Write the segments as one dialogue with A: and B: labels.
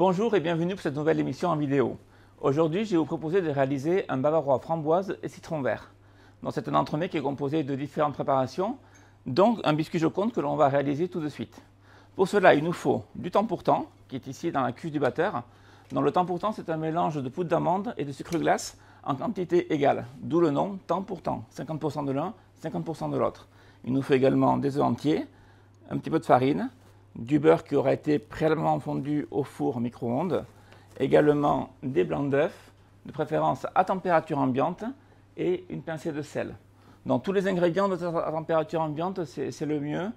A: Bonjour et bienvenue pour cette nouvelle émission en vidéo. Aujourd'hui, je vais vous proposer de réaliser un bavarois framboise et citron vert. Donc, c'est un entremets qui est composé de différentes préparations, donc un biscuit joconde que l'on va réaliser tout de suite. Pour cela, il nous faut du temps pour temps, qui est ici dans la cuve du batteur. Donc, le temps pour temps, c'est un mélange de poudre d'amande et de sucre glace en quantité égale, d'où le nom temps pour temps, 50% de l'un, 50% de l'autre. Il nous faut également des œufs entiers, un petit peu de farine, du beurre qui aura été préalablement fondu au four micro-ondes, également des blancs d'œufs, de préférence à température ambiante, et une pincée de sel. Donc tous les ingrédients à température ambiante, c'est le mieux.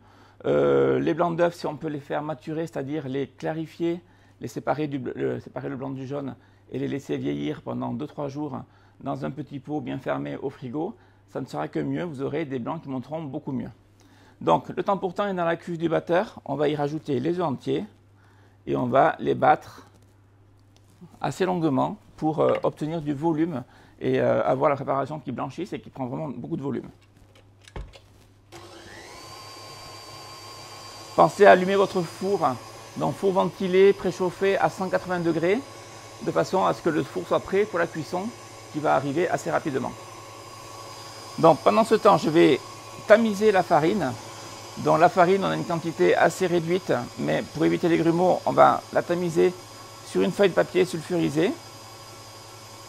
A: Les blancs d'œufs, si on peut les faire maturer, c'est-à-dire les clarifier, les séparer le blanc du jaune et les laisser vieillir pendant 2-3 jours dans un petit pot bien fermé au frigo, ça ne sera que mieux, vous aurez des blancs qui monteront beaucoup mieux. Donc, le temps pour temps est dans la cuve du batteur. On va y rajouter les œufs entiers et on va les battre assez longuement pour obtenir du volume et avoir la préparation qui blanchisse et qui prend vraiment beaucoup de volume. Pensez à allumer votre four, donc four ventilé, préchauffé à 180 degrés, de façon à ce que le four soit prêt pour la cuisson qui va arriver assez rapidement. Donc, pendant ce temps, je vais tamiser la farine. Dans la farine, on a une quantité assez réduite, mais pour éviter les grumeaux, on va la tamiser sur une feuille de papier sulfurisé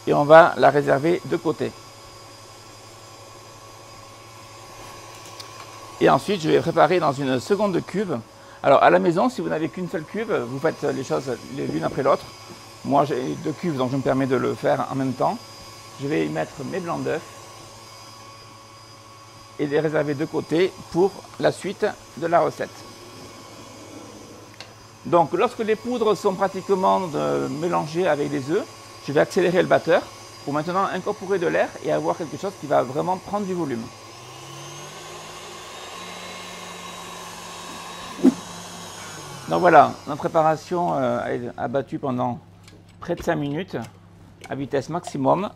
A: et on va la réserver de côté. Et ensuite, je vais préparer dans une seconde cuve. Alors, à la maison, si vous n'avez qu'une seule cuve, vous faites les choses l'une après l'autre. Moi, j'ai 2 cuves, donc je me permets de le faire en même temps. Je vais y mettre mes blancs d'œufs et les réserver de côté pour la suite de la recette. Donc, lorsque les poudres sont pratiquement mélangées avec les œufs, je vais accélérer le batteur pour maintenant incorporer de l'air et avoir quelque chose qui va vraiment prendre du volume. Donc voilà, notre préparation a battu pendant près de 5 minutes à vitesse maximum.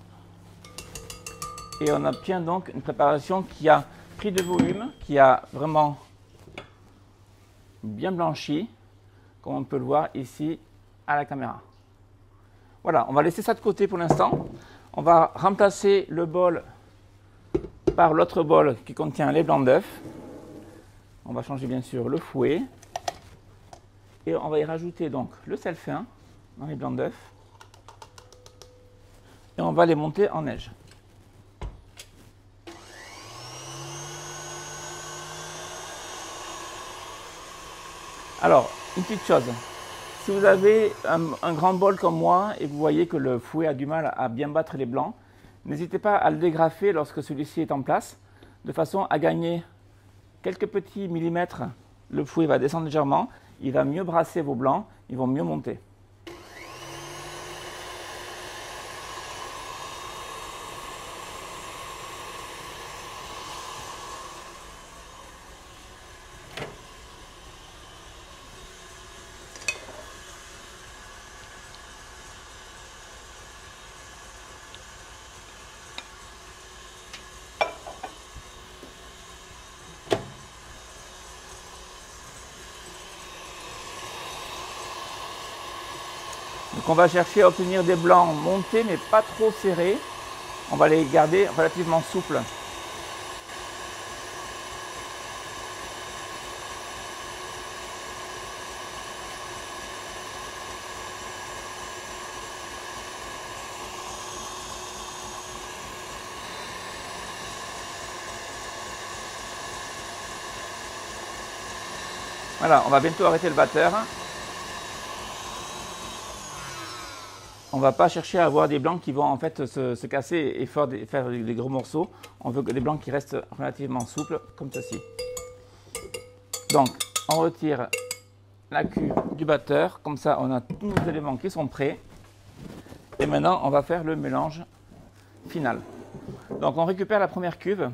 A: Et on obtient donc une préparation qui a pris de volume, qui a vraiment bien blanchi, comme on peut le voir ici à la caméra. Voilà, on va laisser ça de côté pour l'instant. On va remplacer le bol par l'autre bol qui contient les blancs d'œufs. On va changer bien sûr le fouet. Et on va y rajouter donc le sel fin dans les blancs d'œufs. Et on va les monter en neige. Alors, une petite chose, si vous avez un grand bol comme moi et vous voyez que le fouet a du mal à bien battre les blancs, n'hésitez pas à le dégrafer lorsque celui-ci est en place, de façon à gagner quelques petits millimètres. Le fouet va descendre légèrement, il va mieux brasser vos blancs, ils vont mieux monter. Donc on va chercher à obtenir des blancs montés mais pas trop serrés. On va les garder relativement souples. Voilà, on va bientôt arrêter le batteur. On ne va pas chercher à avoir des blancs qui vont en fait se casser et faire des gros morceaux. On veut des blancs qui restent relativement souples, comme ceci. Donc, on retire la cuve du batteur. Comme ça, on a tous nos éléments qui sont prêts. Et maintenant, on va faire le mélange final. Donc, on récupère la première cuve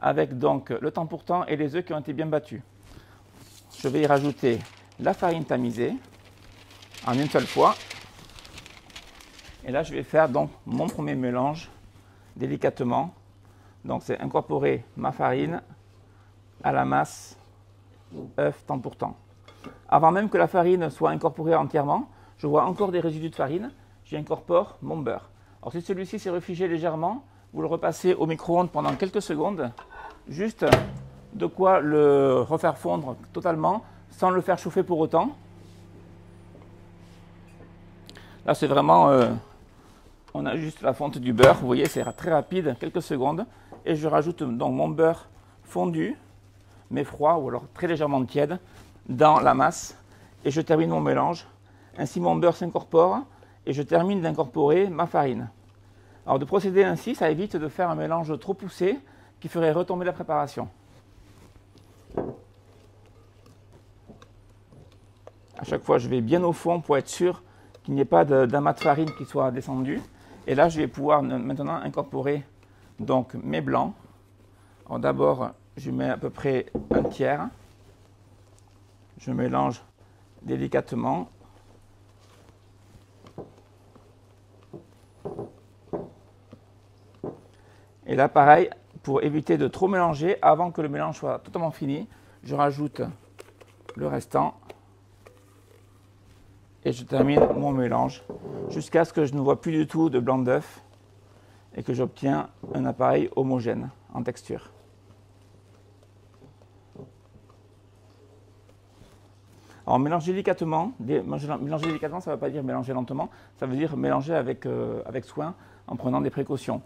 A: avec donc le temps pour temps et les œufs qui ont été bien battus. Je vais y rajouter la farine tamisée en une seule fois. Et là, je vais faire donc mon premier mélange délicatement. Donc, c'est incorporer ma farine à la masse œuf temps pour temps. Avant même que la farine soit incorporée entièrement, je vois encore des résidus de farine, j'y incorpore mon beurre. Alors si celui-ci s'est réfugié légèrement, vous le repassez au micro-ondes pendant quelques secondes, juste de quoi le refaire fondre totalement, sans le faire chauffer pour autant. Là c'est vraiment, on a juste la fonte du beurre, vous voyez c'est très rapide, quelques secondes, et je rajoute donc mon beurre fondu, mais froid ou alors très légèrement tiède, dans la masse, et je termine mon mélange. Ainsi mon beurre s'incorpore, et je termine d'incorporer ma farine. Alors de procéder ainsi, ça évite de faire un mélange trop poussé, qui ferait retomber la préparation. À chaque fois, je vais bien au fond pour être sûr qu'il n'y ait pas d'amas de farine qui soit descendu. Et là, je vais pouvoir maintenant incorporer donc mes blancs. Alors d'abord, je mets à peu près un tiers. Je mélange délicatement. Et là, pareil, pour éviter de trop mélanger, avant que le mélange soit totalement fini, je rajoute le restant. Et je termine mon mélange jusqu'à ce que je ne vois plus du tout de blanc d'œuf et que j'obtiens un appareil homogène en texture. Alors mélanger délicatement, mélanger délicatement, ça ne veut pas dire mélanger lentement, ça veut dire mélanger avec soin en prenant des précautions,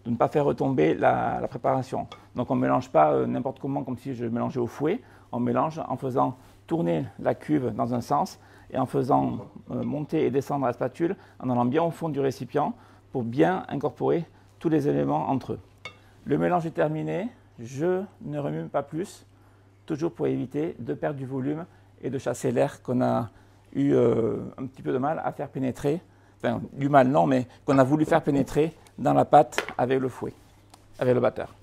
A: de ne pas faire retomber la préparation. Donc on ne mélange pas n'importe comment comme si je mélangeais au fouet, on mélange en faisant tourner la cuve dans un sens et en faisant monter et descendre la spatule, en allant bien au fond du récipient pour bien incorporer tous les éléments entre eux. Le mélange est terminé, je ne remue pas plus, toujours pour éviter de perdre du volume et de chasser l'air qu'on a eu un petit peu de mal à faire pénétrer, enfin du mal non, mais qu'on a voulu faire pénétrer dans la pâte avec le fouet, avec le batteur.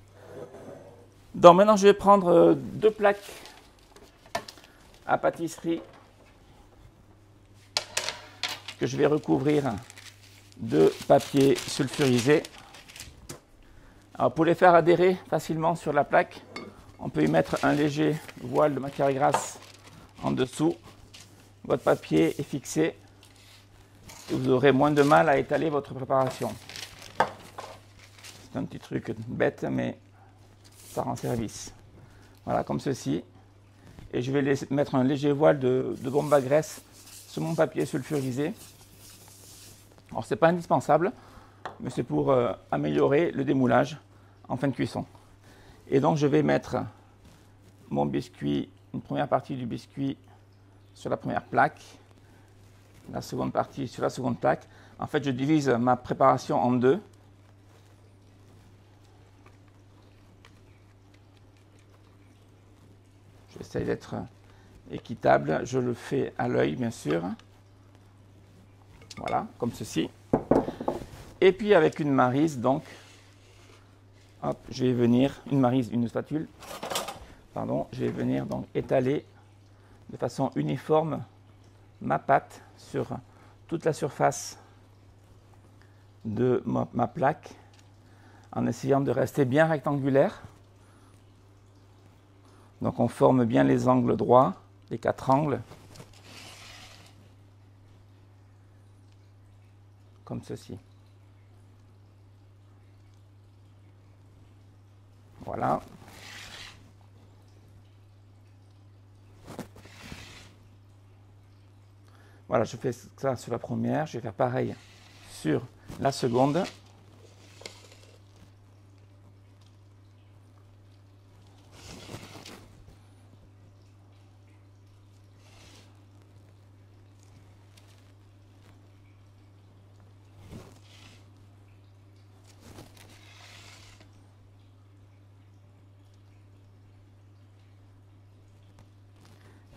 A: Donc maintenant je vais prendre 2 plaques à pâtisserie que je vais recouvrir de papier sulfurisé. Alors pour les faire adhérer facilement sur la plaque, on peut y mettre un léger voile de matière grasse en dessous. Votre papier est fixé et vous aurez moins de mal à étaler votre préparation. C'est un petit truc bête, mais ça rend service. Voilà, comme ceci. Et je vais mettre un léger voile de bombe à graisse sur mon papier sulfurisé. Alors ce n'est pas indispensable, mais c'est pour améliorer le démoulage en fin de cuisson. Et donc je vais mettre mon biscuit, une première partie du biscuit sur la première plaque, la seconde partie sur la seconde plaque. En fait, je divise ma préparation en deux. J'essaie d'être équitable, je le fais à l'œil bien sûr. Voilà, comme ceci. Et puis avec une maryse, donc, hop, je vais venir, une spatule, pardon, je vais venir donc étaler de façon uniforme ma pâte sur toute la surface de ma plaque, en essayant de rester bien rectangulaire. Donc on forme bien les angles droits, les 4 angles, comme ceci. Voilà. Voilà, je fais ça sur la première, je vais faire pareil sur la seconde.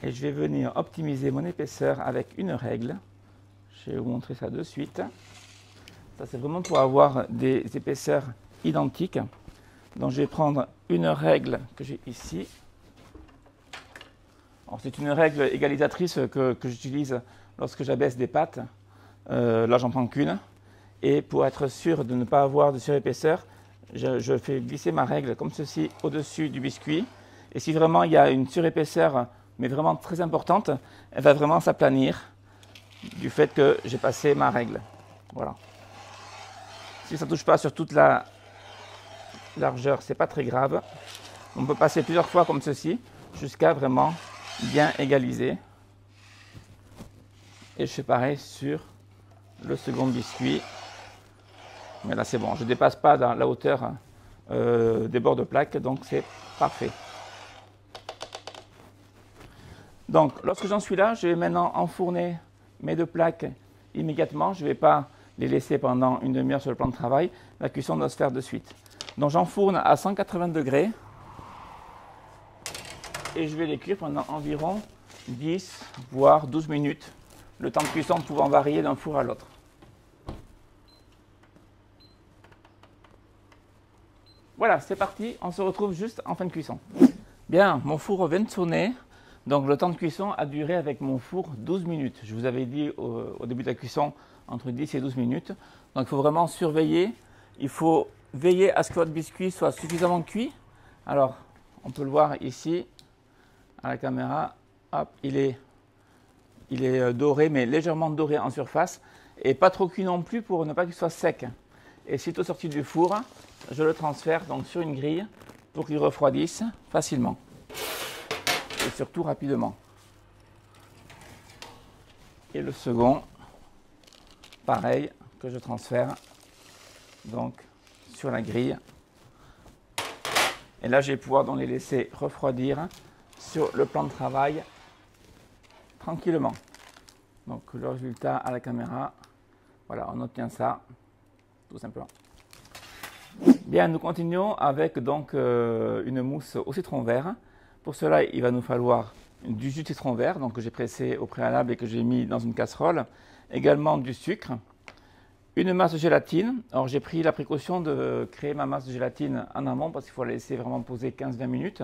A: Et je vais venir optimiser mon épaisseur avec une règle. Je vais vous montrer ça de suite. Ça, c'est vraiment pour avoir des épaisseurs identiques. Donc, je vais prendre une règle que j'ai ici. C'est une règle égalisatrice que j'utilise lorsque j'abaisse des pâtes. Là, j'en prends qu'une. Et pour être sûr de ne pas avoir de surépaisseur, je fais glisser ma règle comme ceci au-dessus du biscuit. Et si vraiment il y a une surépaisseur, mais vraiment très importante, elle va vraiment s'aplanir du fait que j'ai passé ma règle. Voilà. Si ça ne touche pas sur toute la largeur, c'est pas très grave. On peut passer plusieurs fois comme ceci, jusqu'à vraiment bien égaliser. Et je fais pareil sur le second biscuit. Mais là c'est bon, je ne dépasse pas dans la hauteur des bords de plaque, donc c'est parfait. Donc lorsque j'en suis là, je vais maintenant enfourner mes deux plaques immédiatement. Je ne vais pas les laisser pendant une demi-heure sur le plan de travail. La cuisson doit se faire de suite. Donc j'enfourne à 180 degrés et je vais les cuire pendant environ 10 voire 12 minutes. Le temps de cuisson pouvant varier d'un four à l'autre. Voilà, c'est parti, on se retrouve juste en fin de cuisson. Bien, mon four vient de tourner, donc le temps de cuisson a duré avec mon four 12 minutes. Je vous avais dit au début de la cuisson entre 10 et 12 minutes. Donc il faut vraiment surveiller, il faut veiller à ce que votre biscuit soit suffisamment cuit. Alors, on peut le voir ici, à la caméra, hop, il est doré, mais légèrement doré en surface, et pas trop cuit non plus pour ne pas qu'il soit sec. Et sitôt sorti du four, je le transfère donc sur une grille pour qu'il refroidisse facilement et surtout rapidement. Et le second, pareil, que je transfère donc sur la grille. Et là, je vais pouvoir donc les laisser refroidir sur le plan de travail tranquillement. Donc le résultat à la caméra, voilà, on obtient ça tout simplement. Bien, nous continuons avec donc une mousse au citron vert. Pour cela, il va nous falloir du jus de citron vert, donc que j'ai pressé au préalable et que j'ai mis dans une casserole. Également du sucre, une masse de gélatine. Alors j'ai pris la précaution de créer ma masse de gélatine en amont parce qu'il faut la laisser vraiment poser 15-20 minutes.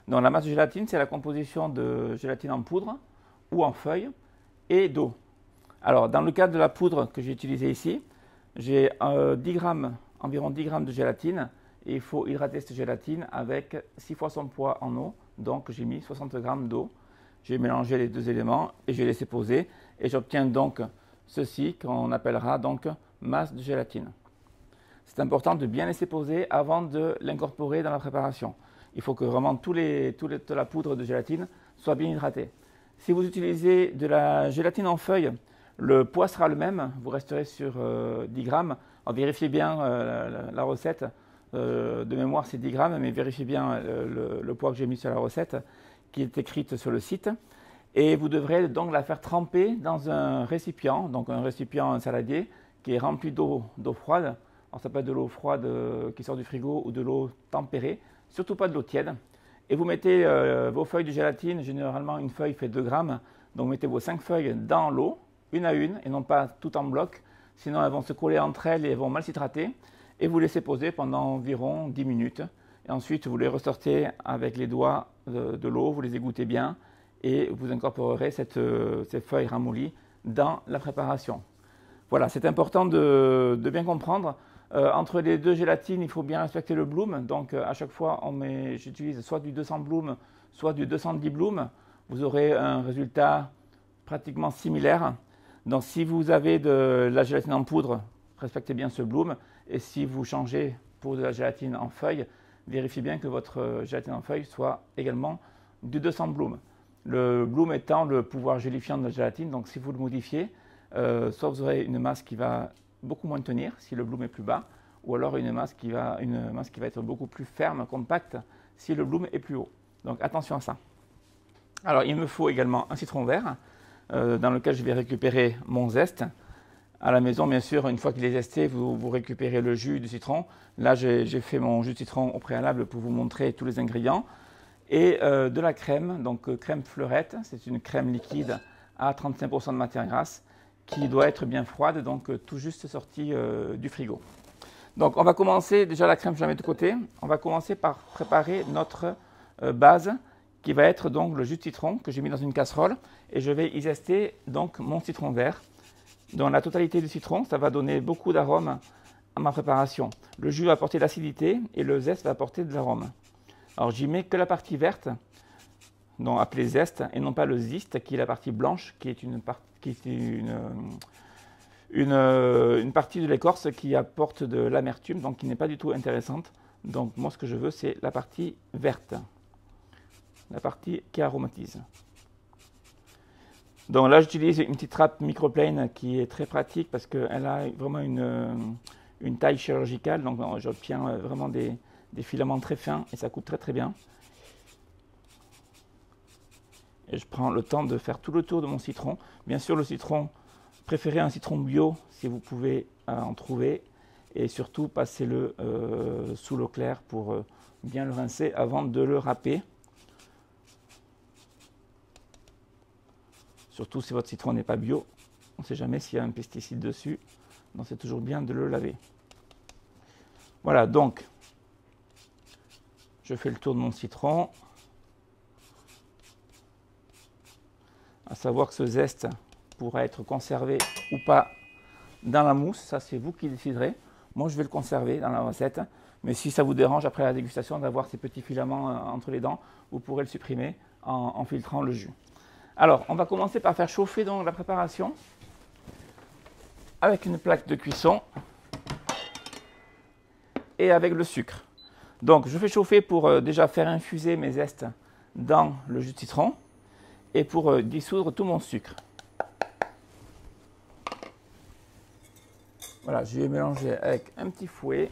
A: Donc la masse de gélatine, c'est la composition de gélatine en poudre ou en feuille et d'eau. Alors dans le cas de la poudre que j'ai utilisée ici, j'ai environ 10 grammes de gélatine et il faut hydrater cette gélatine avec 6 fois son poids en eau. Donc j'ai mis 60 grammes d'eau. J'ai mélangé les deux éléments et j'ai laissé poser et j'obtiens donc ceci qu'on appellera donc masse de gélatine. C'est important de bien laisser poser avant de l'incorporer dans la préparation. Il faut que vraiment toute la poudre de gélatine soit bien hydratée. Si vous utilisez de la gélatine en feuille, le poids sera le même, vous resterez sur 10 grammes. Alors, vérifiez bien la recette, de mémoire c'est 10 grammes, mais vérifiez bien le poids que j'ai mis sur la recette qui est écrite sur le site. Et vous devrez donc la faire tremper dans un récipient, donc un récipient saladier qui est rempli d'eau froide. Alors ça peut être de l'eau froide qui sort du frigo ou de l'eau tempérée, surtout pas de l'eau tiède. Et vous mettez vos feuilles de gélatine, généralement une feuille fait 2 grammes, donc mettez vos 5 feuilles dans l'eau, une à une, et non pas tout en bloc, sinon elles vont se coller entre elles et elles vont mal s'hydrater. Et vous laissez poser pendant environ 10 minutes. Et ensuite, vous les ressortez avec les doigts de l'eau, vous les égouttez bien, et vous incorporerez ces feuilles ramollies dans la préparation. Voilà, c'est important de bien comprendre. Entre les deux gélatines, il faut bien respecter le bloom. Donc à chaque fois, j'utilise soit du 200 bloom, soit du 210 bloom. Vous aurez un résultat pratiquement similaire. Donc si vous avez de la gélatine en poudre, respectez bien ce bloom. Et si vous changez pour de la gélatine en feuille, vérifiez bien que votre gélatine en feuille soit également du 200 bloom. Le bloom étant le pouvoir gélifiant de la gélatine. Donc si vous le modifiez, soit vous aurez une masse qui va beaucoup moins tenir si le bloom est plus bas, ou alors une masse qui va être beaucoup plus ferme, compacte, si le bloom est plus haut. Donc attention à ça. Alors il me faut également un citron vert, dans lequel je vais récupérer mon zeste. À la maison, bien sûr, une fois qu'il est zesté, vous récupérez le jus du citron. Là, j'ai fait mon jus de citron au préalable pour vous montrer tous les ingrédients. Et de la crème, donc crème fleurette, c'est une crème liquide à 35% de matière grasse, qui doit être bien froide, donc tout juste sortie du frigo. Donc on va commencer, déjà la crème je la mets de côté, on va commencer par préparer notre base qui va être donc le jus de citron que j'ai mis dans une casserole et je vais y zester donc mon citron vert. Dans la totalité du citron, ça va donner beaucoup d'arôme à ma préparation. Le jus va apporter de l'acidité et le zeste va apporter de l'arôme. Alors j'y mets que la partie verte, donc appelé zeste, et non pas le ziste, qui est la partie blanche, qui est une partie de l'écorce qui apporte de l'amertume, donc qui n'est pas du tout intéressante. Donc moi, ce que je veux, c'est la partie verte, la partie qui aromatise. Donc là, j'utilise une petite râpe microplane qui est très pratique parce qu'elle a vraiment une taille chirurgicale. Donc j'obtiens vraiment des filaments très fins et ça coupe très très bien. Et je prends le temps de faire tout le tour de mon citron. Bien sûr, le citron, préférez un citron bio si vous pouvez en trouver. Et surtout, passez-le sous l'eau claire pour bien le rincer avant de le râper. Surtout si votre citron n'est pas bio, on ne sait jamais s'il y a un pesticide dessus, donc c'est toujours bien de le laver. Voilà, donc je fais le tour de mon citron. À savoir que ce zeste pourra être conservé ou pas dans la mousse, ça c'est vous qui déciderez. Moi je vais le conserver dans la recette, mais si ça vous dérange après la dégustation d'avoir ces petits filaments entre les dents, vous pourrez le supprimer en filtrant le jus. Alors, on va commencer par faire chauffer donc la préparation avec une plaque de cuisson et avec le sucre. Donc, je fais chauffer pour déjà faire infuser mes zestes dans le jus de citron et pour dissoudre tout mon sucre. Voilà, je vais mélanger avec un petit fouet.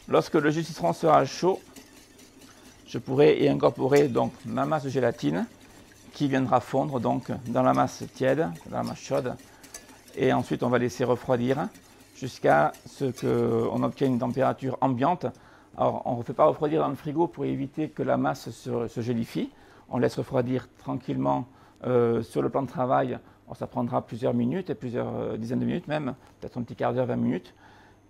A: Lorsque le jus de citron sera chaud, je pourrai y incorporer donc ma masse de gélatine qui viendra fondre donc dans la masse tiède, dans la masse chaude. Et ensuite, on va laisser refroidir jusqu'à ce qu'on obtienne une température ambiante. Alors, on ne fait pas refroidir dans le frigo pour éviter que la masse se gélifie. On laisse refroidir tranquillement sur le plan de travail. Alors, ça prendra plusieurs minutes, et plusieurs dizaines de minutes même, peut-être un petit quart d'heure, 20 minutes.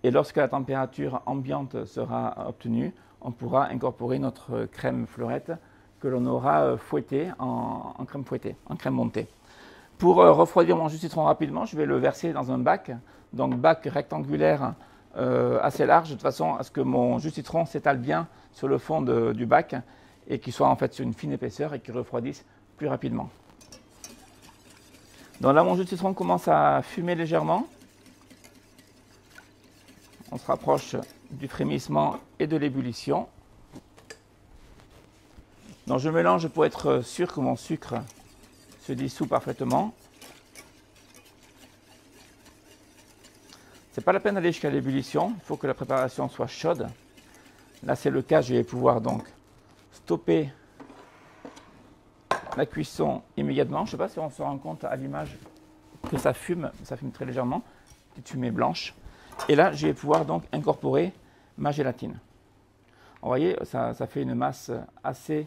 A: Et lorsque la température ambiante sera obtenue, on pourra incorporer notre crème fleurette que l'on aura fouettée en crème fouettée, en crème montée. Pour refroidir mon jus de citron rapidement, je vais le verser dans un bac, donc bac rectangulaire assez large, de façon à ce que mon jus de citron s'étale bien sur le fond du bac et qu'il soit en fait sur une fine épaisseur et qu'il refroidisse plus rapidement. Donc là, mon jus de citron commence à fumer légèrement. On se rapproche du frémissement et de l'ébullition. Donc je mélange pour être sûr que mon sucre se dissout parfaitement. Ce n'est pas la peine d'aller jusqu'à l'ébullition, il faut que la préparation soit chaude. Là c'est le cas, je vais pouvoir donc stopper la cuisson immédiatement. Je ne sais pas si on se rend compte à l'image que ça fume très légèrement, petite fumée blanche. Et là, je vais pouvoir donc incorporer ma gélatine. Vous voyez, ça fait une masse assez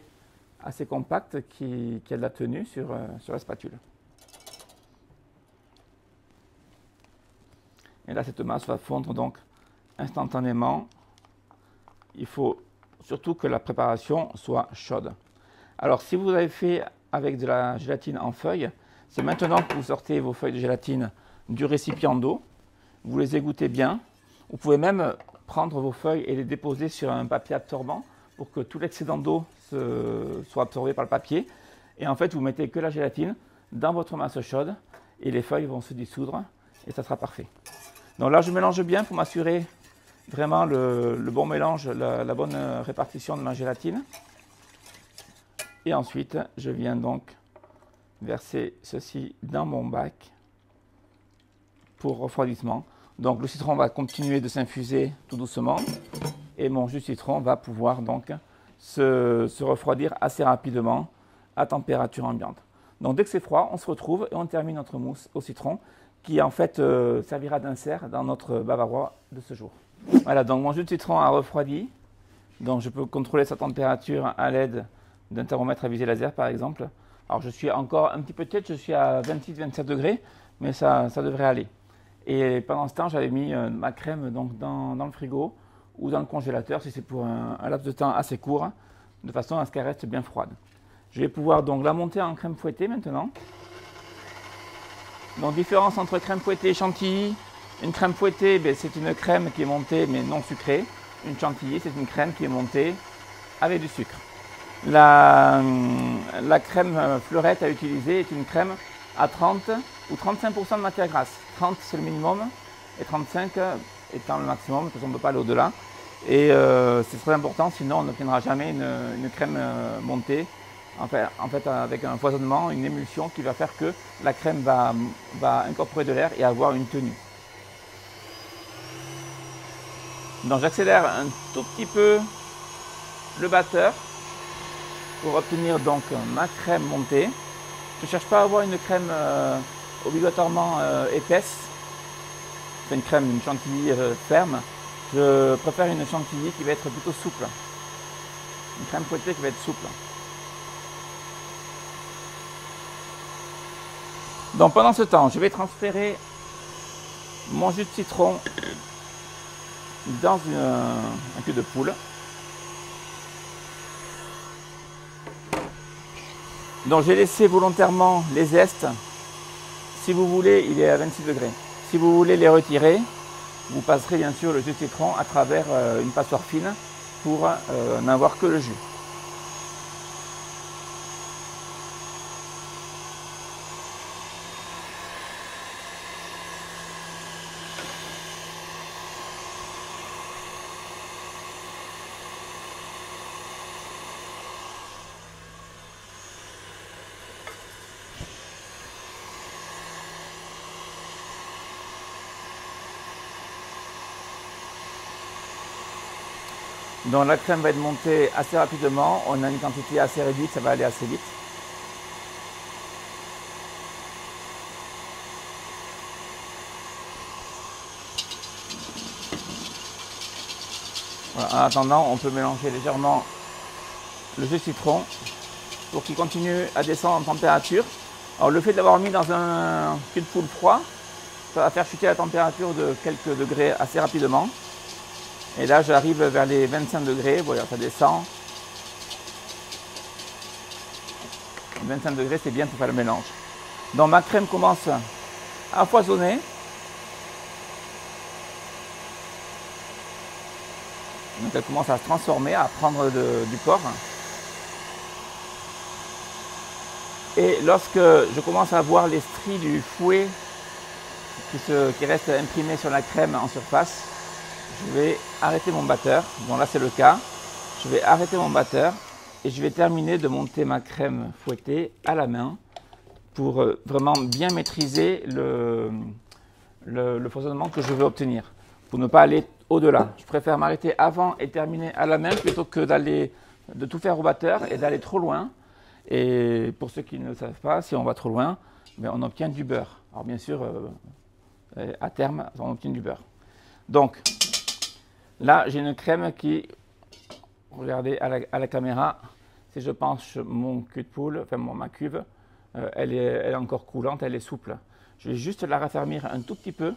A: compacte qui a de la tenue sur la spatule. Et là, cette masse va fondre donc instantanément. Il faut surtout que la préparation soit chaude. Alors, si vous avez fait avec de la gélatine en feuille, c'est maintenant que vous sortez vos feuilles de gélatine du récipient d'eau. Vous les égouttez bien. Vous pouvez même prendre vos feuilles et les déposer sur un papier absorbant pour que tout l'excédent d'eau soit absorbé par le papier. Et en fait, vous mettez que la gélatine dans votre masse chaude et les feuilles vont se dissoudre et ça sera parfait. Donc là, je mélange bien pour m'assurer vraiment le bon mélange, la bonne répartition de ma gélatine. Et ensuite, je viens donc verser ceci dans mon bac pour refroidissement. Donc le citron va continuer de s'infuser tout doucement et mon jus de citron va pouvoir donc se refroidir assez rapidement à température ambiante. Donc dès que c'est froid, on se retrouve et on termine notre mousse au citron qui en fait servira d'insert dans notre bavarois de ce jour. Voilà, donc mon jus de citron a refroidi. Donc je peux contrôler sa température à l'aide d'un thermomètre à visée laser par exemple. Alors je suis encore un petit peu tiède, je suis à 26-27 degrés, mais ça devrait aller. Et pendant ce temps, j'avais mis ma crème donc, dans le frigo ou dans le congélateur si c'est pour un laps de temps assez court, de façon à ce qu'elle reste bien froide. Je vais pouvoir donc la monter en crème fouettée maintenant. Donc différence entre crème fouettée et chantilly, Une crème fouettée, ben, c'est une crème qui est montée mais non sucrée. Une chantilly, c'est une crème qui est montée avec du sucre. La crème fleurette à utiliser est une crème à 30 ou 35% de matière grasse. 30 c'est le minimum et 35 étant le maximum, parce qu'on ne peut pas aller au-delà. Et c'est très important, sinon on n'obtiendra jamais une crème montée. En fait, avec un foisonnement, une émulsion qui va faire que la crème va incorporer de l'air et avoir une tenue. Donc j'accélère un tout petit peu le batteur pour obtenir donc ma crème montée. Je ne cherche pas à avoir une crème obligatoirement épaisse. C'est une crème, une chantilly ferme. Je préfère une chantilly qui va être plutôt souple. Une crème fouettée qui va être souple. Donc pendant ce temps, je vais transférer mon jus de citron dans un cul de poule. Donc j'ai laissé volontairement les zestes. Si vous voulez, il est à 26 degrés. Si vous voulez les retirer, vous passerez bien sûr le jus de citron à travers une passoire fine pour n'avoir que le jus. Donc la crème va être montée assez rapidement, on a une quantité assez réduite, ça va aller assez vite. Voilà, en attendant, on peut mélanger légèrement le jus de citron pour qu'il continue à descendre en température. Alors le fait de l'avoir mis dans un cul de poule froid, ça va faire chuter la température de quelques degrés assez rapidement. Et là, j'arrive vers les 25 degrés, voilà, ça descend. 25 degrés, c'est bien pour faire le mélange. Donc ma crème commence à foisonner. Donc elle commence à se transformer, à prendre du corps. Et lorsque je commence à voir les stries du fouet qui restent imprimées sur la crème en surface, je vais arrêter mon batteur. Bon là c'est le cas. Je vais arrêter mon batteur et je vais terminer de monter ma crème fouettée à la main pour vraiment bien maîtriser le foisonnement que je veux obtenir, pour ne pas aller au-delà. Je préfère m'arrêter avant et terminer à la main plutôt que de tout faire au batteur et d'aller trop loin. Et pour ceux qui ne le savent pas, si on va trop loin, on obtient du beurre. Alors bien sûr, à terme, on obtient du beurre. Donc là, j'ai une crème qui, regardez à la caméra, si je penche mon cul de poule, enfin ma cuve, elle est encore coulante, elle est souple. Je vais juste la raffermir un tout petit peu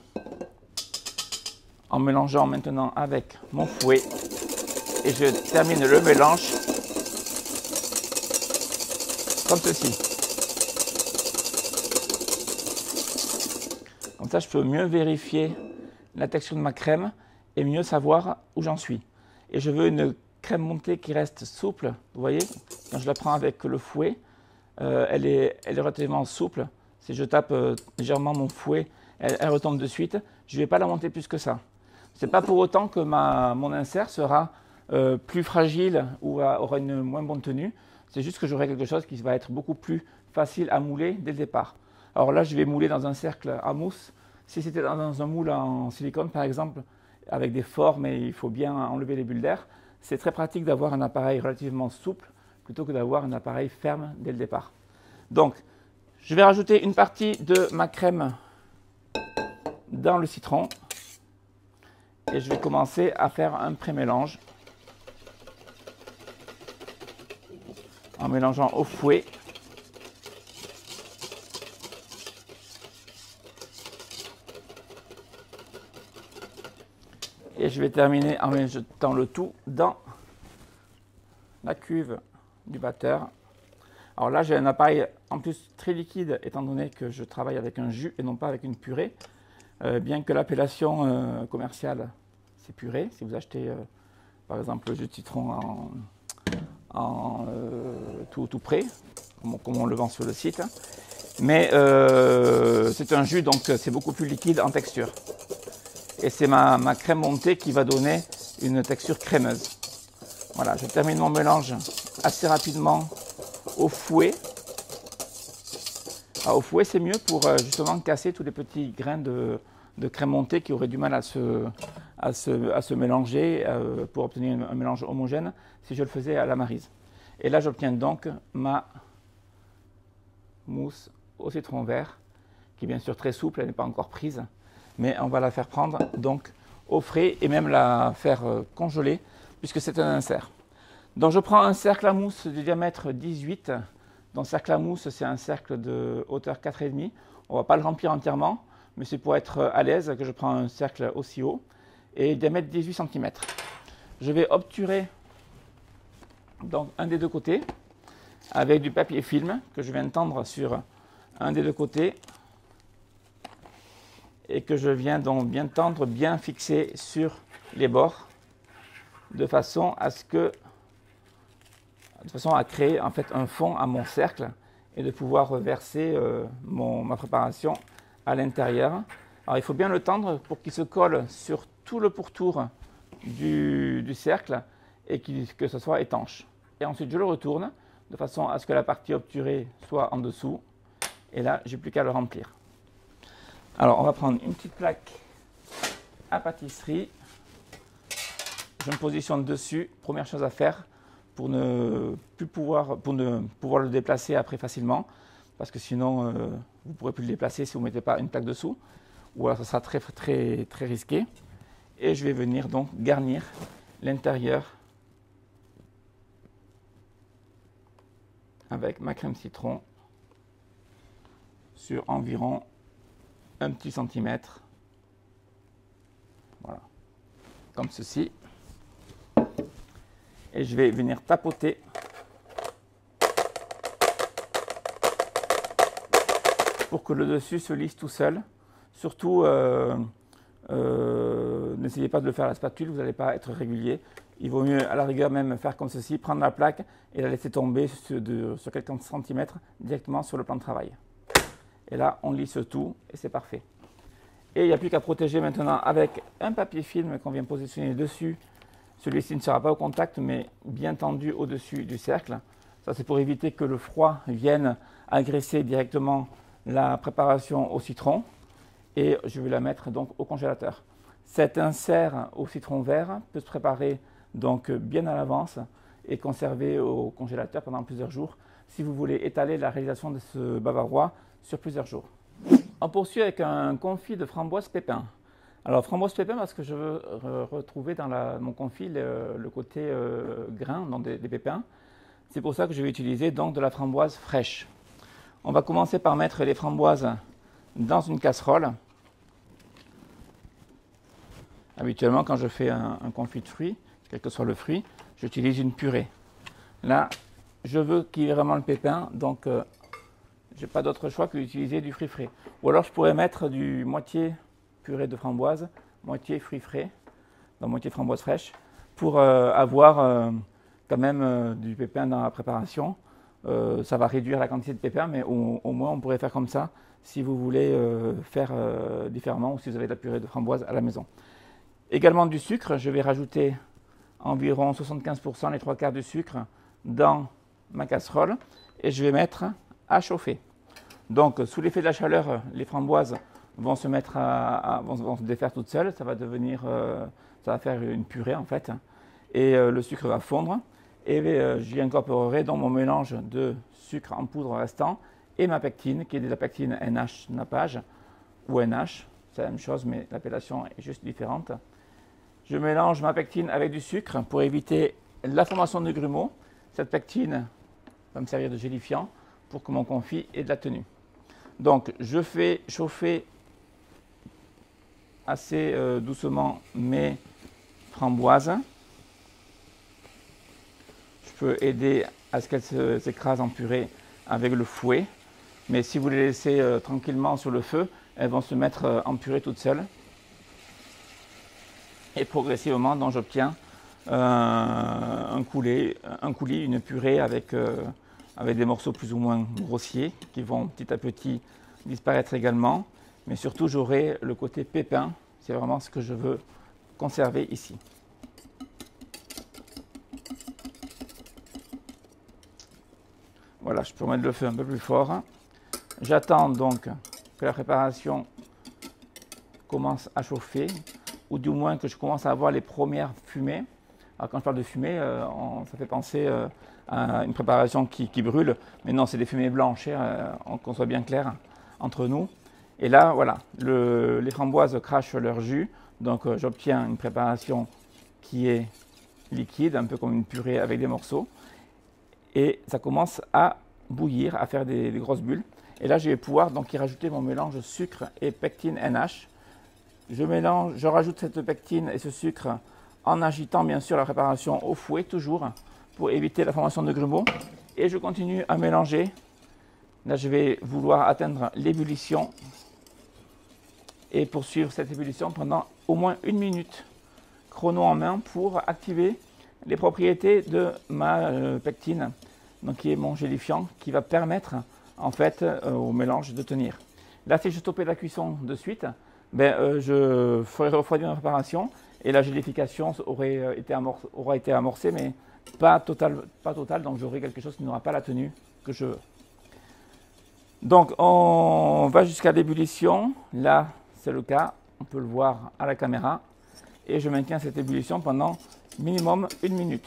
A: en mélangeant maintenant avec mon fouet et je termine le mélange comme ceci. Comme ça, je peux mieux vérifier la texture de ma crème et mieux savoir où j'en suis. Et je veux une crème montée qui reste souple. Vous voyez, quand je la prends avec le fouet, elle est relativement souple. Si je tape légèrement mon fouet, elle retombe de suite. Je ne vais pas la monter plus que ça. Ce n'est pas pour autant que mon insert sera plus fragile ou aura une moins bonne tenue. C'est juste que j'aurai quelque chose qui va être beaucoup plus facile à mouler dès le départ. Alors là, je vais mouler dans un cercle à mousse. Si c'était dans un moule en silicone, par exemple, avec des formes et il faut bien enlever les bulles d'air, c'est très pratique d'avoir un appareil relativement souple plutôt que d'avoir un appareil ferme dès le départ. Donc, je vais rajouter une partie de ma crème dans le citron et je vais commencer à faire un pré-mélange en mélangeant au fouet. Et je vais terminer en mettant le tout dans la cuve du batteur. Alors là, j'ai un appareil en plus très liquide, étant donné que je travaille avec un jus et non pas avec une purée. Bien que l'appellation commerciale, c'est purée, si vous achetez par exemple le jus de citron tout prêt, comme on le vend sur le site. Mais c'est un jus, donc c'est beaucoup plus liquide en texture. Et c'est ma crème montée qui va donner une texture crémeuse. Voilà, je termine mon mélange assez rapidement au fouet. Alors, au fouet, c'est mieux pour justement casser tous les petits grains de crème montée qui auraient du mal à se mélanger pour obtenir un mélange homogène si je le faisais à la maryse. Et là, j'obtiens donc ma mousse au citron vert, qui est bien sûr très souple, elle n'est pas encore prise, mais on va la faire prendre donc au frais et même la faire congeler puisque c'est un insert. Donc je prends un cercle à mousse de diamètre 18. Donc cercle à mousse, c'est un cercle de hauteur 4,5. On ne va pas le remplir entièrement, mais c'est pour être à l'aise que je prends un cercle aussi haut et diamètre 18 cm. Je vais obturer donc un des deux côtés avec du papier film que je viens tendre sur un des deux côtés et que je viens donc bien tendre, bien fixer sur les bords de façon à créer en fait un fond à mon cercle et de pouvoir verser ma préparation à l'intérieur. Alors il faut bien le tendre pour qu'il se colle sur tout le pourtour du cercle et que ce soit étanche. Et ensuite je le retourne de façon à ce que la partie obturée soit en dessous. Et là, j'ai plus qu'à le remplir. Alors, on va prendre une petite plaque à pâtisserie. Je me positionne dessus. Première chose à faire pour ne pouvoir le déplacer après facilement, parce que sinon, vous ne pourrez plus le déplacer si vous ne mettez pas une plaque dessous, ou alors ce sera très, très, très risqué. Et je vais venir donc garnir l'intérieur avec ma crème citron sur environ un petit centimètre. Voilà, comme ceci. Et je vais venir tapoter pour que le dessus se lisse tout seul. Surtout, n'essayez pas de le faire à la spatule, vous n'allez pas être régulier. Il vaut mieux à la rigueur même faire comme ceci, prendre la plaque et la laisser tomber sur quelques centimètres directement sur le plan de travail. Et là, on lisse tout et c'est parfait. Et il n'y a plus qu'à protéger maintenant avec un papier film qu'on vient positionner dessus. Celui-ci ne sera pas au contact, mais bien tendu au-dessus du cercle. Ça, c'est pour éviter que le froid vienne agresser directement la préparation au citron. Et je vais la mettre donc au congélateur. Cet insert au citron vert peut se préparer donc bien à l'avance et conserver au congélateur pendant plusieurs jours si vous voulez étaler la réalisation de ce bavarois sur plusieurs jours. On poursuit avec un confit de framboise pépin. Alors framboise pépin parce que je veux retrouver dans mon confit le côté grain, donc des pépins. C'est pour ça que je vais utiliser donc de la framboise fraîche. On va commencer par mettre les framboises dans une casserole. Habituellement, quand je fais un confit de fruits, quel que soit le fruit, j'utilise une purée. Là, je veux qu'il y ait vraiment le pépin, donc je n'ai pas d'autre choix que d'utiliser du fruit frais. Ou alors je pourrais mettre du moitié purée de framboise, moitié fruits frais, donc moitié framboise fraîche, pour avoir quand même du pépin dans la préparation. Ça va réduire la quantité de pépins, mais au moins on pourrait faire comme ça si vous voulez faire différemment ou si vous avez de la purée de framboise à la maison. Également du sucre, je vais rajouter environ 75%, les 3/4 du sucre dans ma casserole et je vais mettre à chauffer. Donc sous l'effet de la chaleur, les framboises vont se mettre vont se défaire toutes seules, ça va faire une purée en fait, et le sucre va fondre et j'y incorporerai dans mon mélange de sucre en poudre restant et ma pectine qui est de la pectine NH nappage ou NH, c'est la même chose mais l'appellation est juste différente. Je mélange ma pectine avec du sucre pour éviter la formation de grumeaux. Cette pectine va me servir de gélifiant pour que mon confit ait de la tenue. Donc je fais chauffer assez doucement mes framboises. Je peux aider à ce qu'elles s'écrasent en purée avec le fouet. Mais si vous les laissez tranquillement sur le feu, elles vont se mettre en purée toutes seules. Et progressivement, donc j'obtiens un coulis, une purée avec des morceaux plus ou moins grossiers qui vont petit à petit disparaître également. Mais surtout, j'aurai le côté pépin. C'est vraiment ce que je veux conserver ici. Voilà, je peux mettre le feu un peu plus fort. J'attends donc que la préparation commence à chauffer, ou du moins que je commence à avoir les premières fumées. Alors quand je parle de fumée, ça fait penser à une préparation qui brûle, mais non, c'est des fumées blanches, qu'on soit bien clair entre nous. Et là, voilà, les framboises crachent leur jus, donc j'obtiens une préparation qui est liquide, un peu comme une purée avec des morceaux. Et ça commence à bouillir, à faire des grosses bulles. Et là, je vais pouvoir donc y rajouter mon mélange sucre et pectine NH. Je rajoute cette pectine et ce sucre en agitant bien sûr la préparation au fouet, toujours, pour éviter la formation de grumeaux. Et je continue à mélanger. Là, je vais vouloir atteindre l'ébullition et poursuivre cette ébullition pendant au moins 1 minute, chrono en main, pour activer les propriétés de ma pectine, donc qui est mon gélifiant, qui va permettre en fait au mélange de tenir. Là, si je stoppais la cuisson de suite, je ferais refroidir ma préparation et la gélification aura été amorcée, mais pas totale, donc j'aurai quelque chose qui n'aura pas la tenue que je veux. Donc on va jusqu'à l'ébullition. Là, c'est le cas, on peut le voir à la caméra, et je maintiens cette ébullition pendant minimum 1 minute.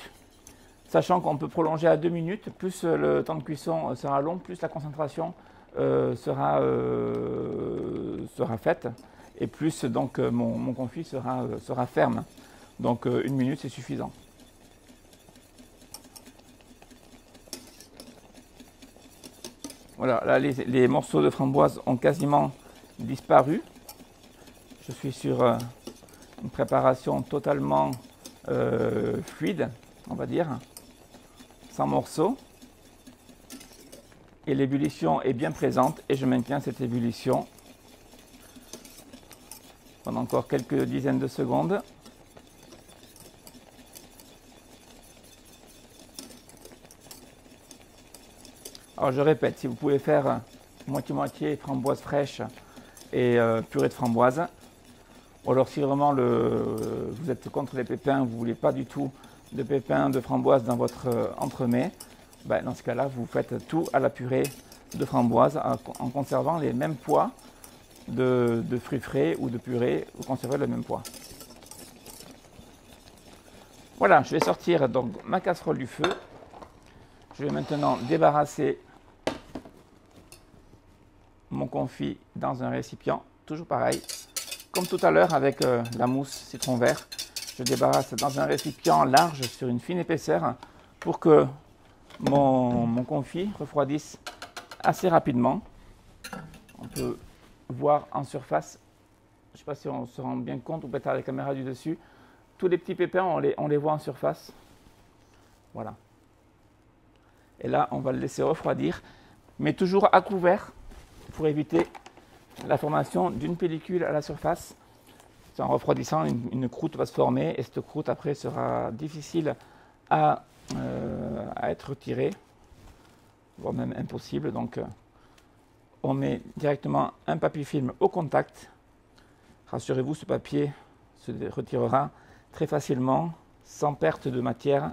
A: Sachant qu'on peut prolonger à 2 minutes, plus le temps de cuisson sera long, plus la concentration sera faite, et plus donc mon confit sera ferme. Donc 1 minute, c'est suffisant. Voilà, là les morceaux de framboise ont quasiment disparu. Je suis sur une préparation totalement fluide, on va dire, sans morceaux. Et l'ébullition est bien présente et je maintiens cette ébullition pendant encore quelques dizaines de secondes. Alors je répète, si vous pouvez faire moitié-moitié framboise fraîche et purée de framboise, ou alors si vraiment vous êtes contre les pépins, vous ne voulez pas du tout de pépins de framboise dans votre entremets, dans ce cas-là, vous faites tout à la purée de framboise en conservant les mêmes poids de fruits frais ou de purée, vous conservez le même poids. Voilà, je vais sortir donc ma casserole du feu. Je vais maintenant débarrasser mon confit dans un récipient, toujours pareil, comme tout à l'heure avec la mousse citron vert. Je débarrasse dans un récipient large sur une fine épaisseur pour que mon confit refroidisse assez rapidement. On peut voir en surface, je ne sais pas si on se rend bien compte, ou peut-être à la caméra du dessus, tous les petits pépins, on les voit en surface. Voilà. Et là, on va le laisser refroidir, mais toujours à couvert pour éviter la formation d'une pellicule à la surface. En refroidissant, une croûte va se former et cette croûte après sera difficile à être retirée, voire même impossible. Donc on met directement un papier film au contact. Rassurez-vous, ce papier se retirera très facilement, sans perte de matière,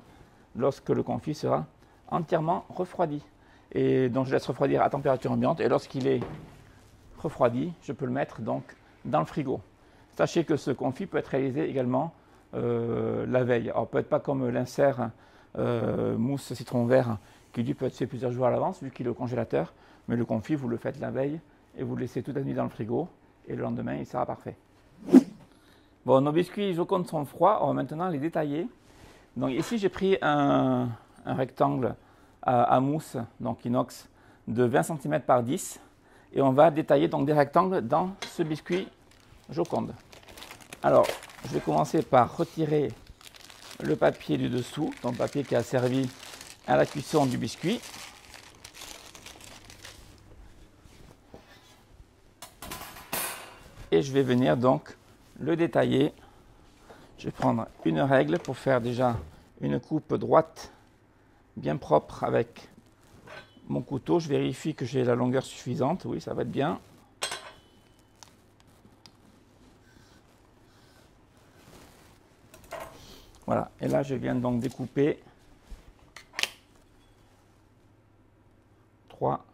A: lorsque le confit sera entièrement refroidi. Et donc je laisse refroidir à température ambiante, et lorsqu'il est refroidi, je peux le mettre donc dans le frigo. Sachez que ce confit peut être réalisé également la veille. Alors peut-être pas comme l'insert mousse citron vert qui lui peut être fait plusieurs jours à l'avance vu qu'il est au congélateur, mais le confit vous le faites la veille et vous le laissez toute la nuit dans le frigo et le lendemain il sera parfait. Bon, nos biscuits Joconde sont froids, on va maintenant les détailler. Donc ici j'ai pris un rectangle à mousse, donc inox, de 20 cm par 10 et on va détailler donc des rectangles dans ce biscuit Joconde. Alors je vais commencer par retirer le papier du dessous, donc le papier qui a servi à la cuisson du biscuit. et je vais venir donc le détailler. Je vais prendre une règle pour faire déjà une coupe droite bien propre avec mon couteau. Je vérifie que j'ai la longueur suffisante. Oui, ça va être bien. Voilà, et là je viens donc découper 3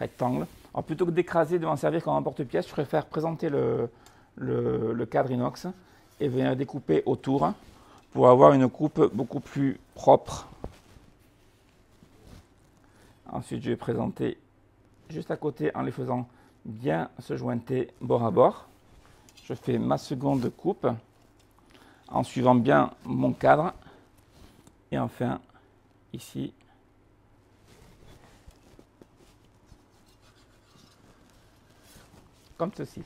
A: rectangles. Alors plutôt que d'écraser, de m'en servir comme un porte-pièce, je préfère présenter le cadre inox et venir découper autour pour avoir une coupe beaucoup plus propre. Ensuite je vais présenter juste à côté en les faisant bien se jointer bord à bord. Je fais ma seconde coupe en suivant bien mon cadre et enfin ici comme ceci,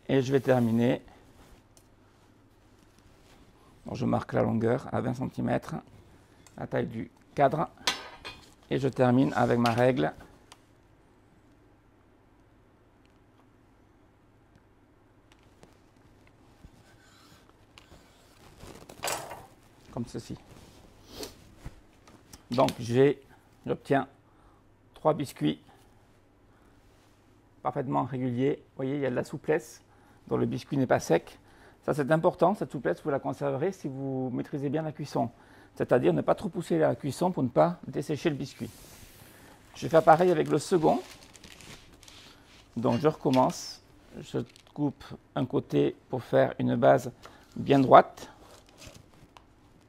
A: et je vais terminer. Donc je marque la longueur à 20 cm, la taille du cadre, et je termine avec ma règle comme ceci. Donc j'obtiens 3 biscuits parfaitement réguliers. Vous voyez, il y a de la souplesse, dont le biscuit n'est pas sec. Ça c'est important, cette souplesse vous la conserverez si vous maîtrisez bien la cuisson. C'est-à-dire ne pas trop pousser la cuisson pour ne pas dessécher le biscuit. Je vais faire pareil avec le second. Donc je recommence, je coupe un côté pour faire une base bien droite,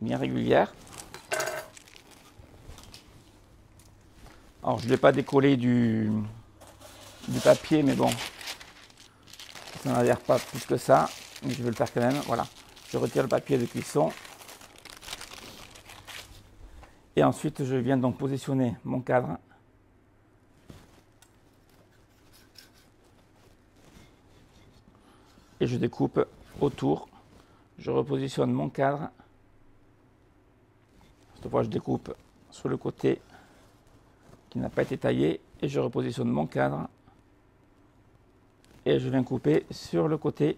A: bien régulière. Alors je ne vais pas décoller du papier, mais bon, ça n'adhère pas plus que ça, mais je vais le faire quand même. Voilà, je retire le papier de cuisson. Et ensuite je viens donc positionner mon cadre. Et je découpe autour, je repositionne mon cadre. Cette fois je découpe sur le côté qui n'a pas été taillé et je repositionne mon cadre et je viens couper sur le côté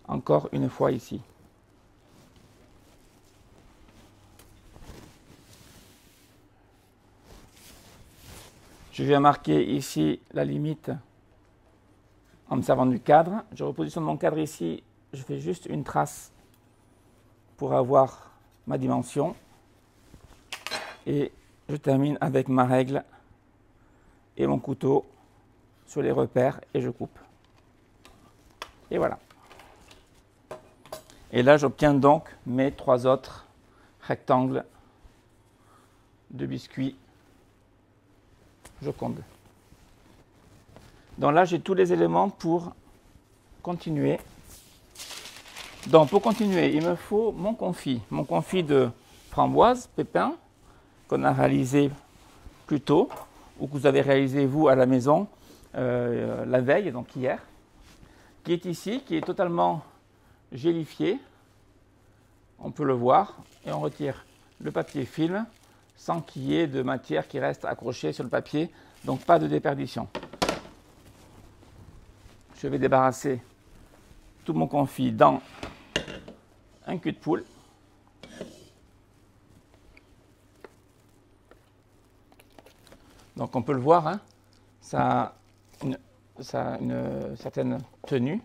A: encore une fois ici. Je viens marquer ici la limite en me servant du cadre. Je repositionne mon cadre ici, je fais juste une trace pour avoir ma dimension et je termine avec ma règle et mon couteau sur les repères et je coupe. Et voilà. Et là j'obtiens donc mes 3 autres rectangles de biscuits Joconde. Donc là j'ai tous les éléments pour continuer. Donc pour continuer, il me faut mon confit de framboise, pépins, qu'on a réalisé plus tôt, ou que vous avez réalisé vous à la maison la veille, donc hier, qui est ici, qui est totalement gélifié. On peut le voir, et on retire le papier film sans qu'il y ait de matière qui reste accrochée sur le papier, donc pas de déperdition. Je vais débarrasser tout mon confit dans un cul de poule. Donc on peut le voir, hein, ça a une certaine tenue.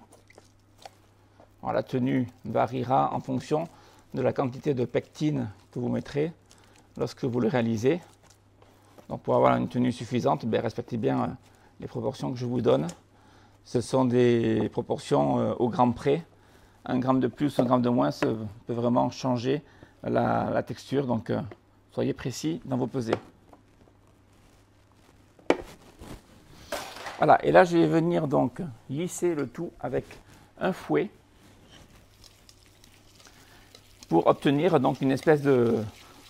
A: Alors, la tenue variera en fonction de la quantité de pectine que vous mettrez lorsque vous le réalisez. Donc pour avoir une tenue suffisante, respectez bien les proportions que je vous donne. Ce sont des proportions au gramme près. 1 gramme de plus, 1 gramme de moins, ça peut vraiment changer la texture. Donc soyez précis dans vos pesées. Voilà, et là je vais venir donc lisser le tout avec un fouet pour obtenir donc une espèce de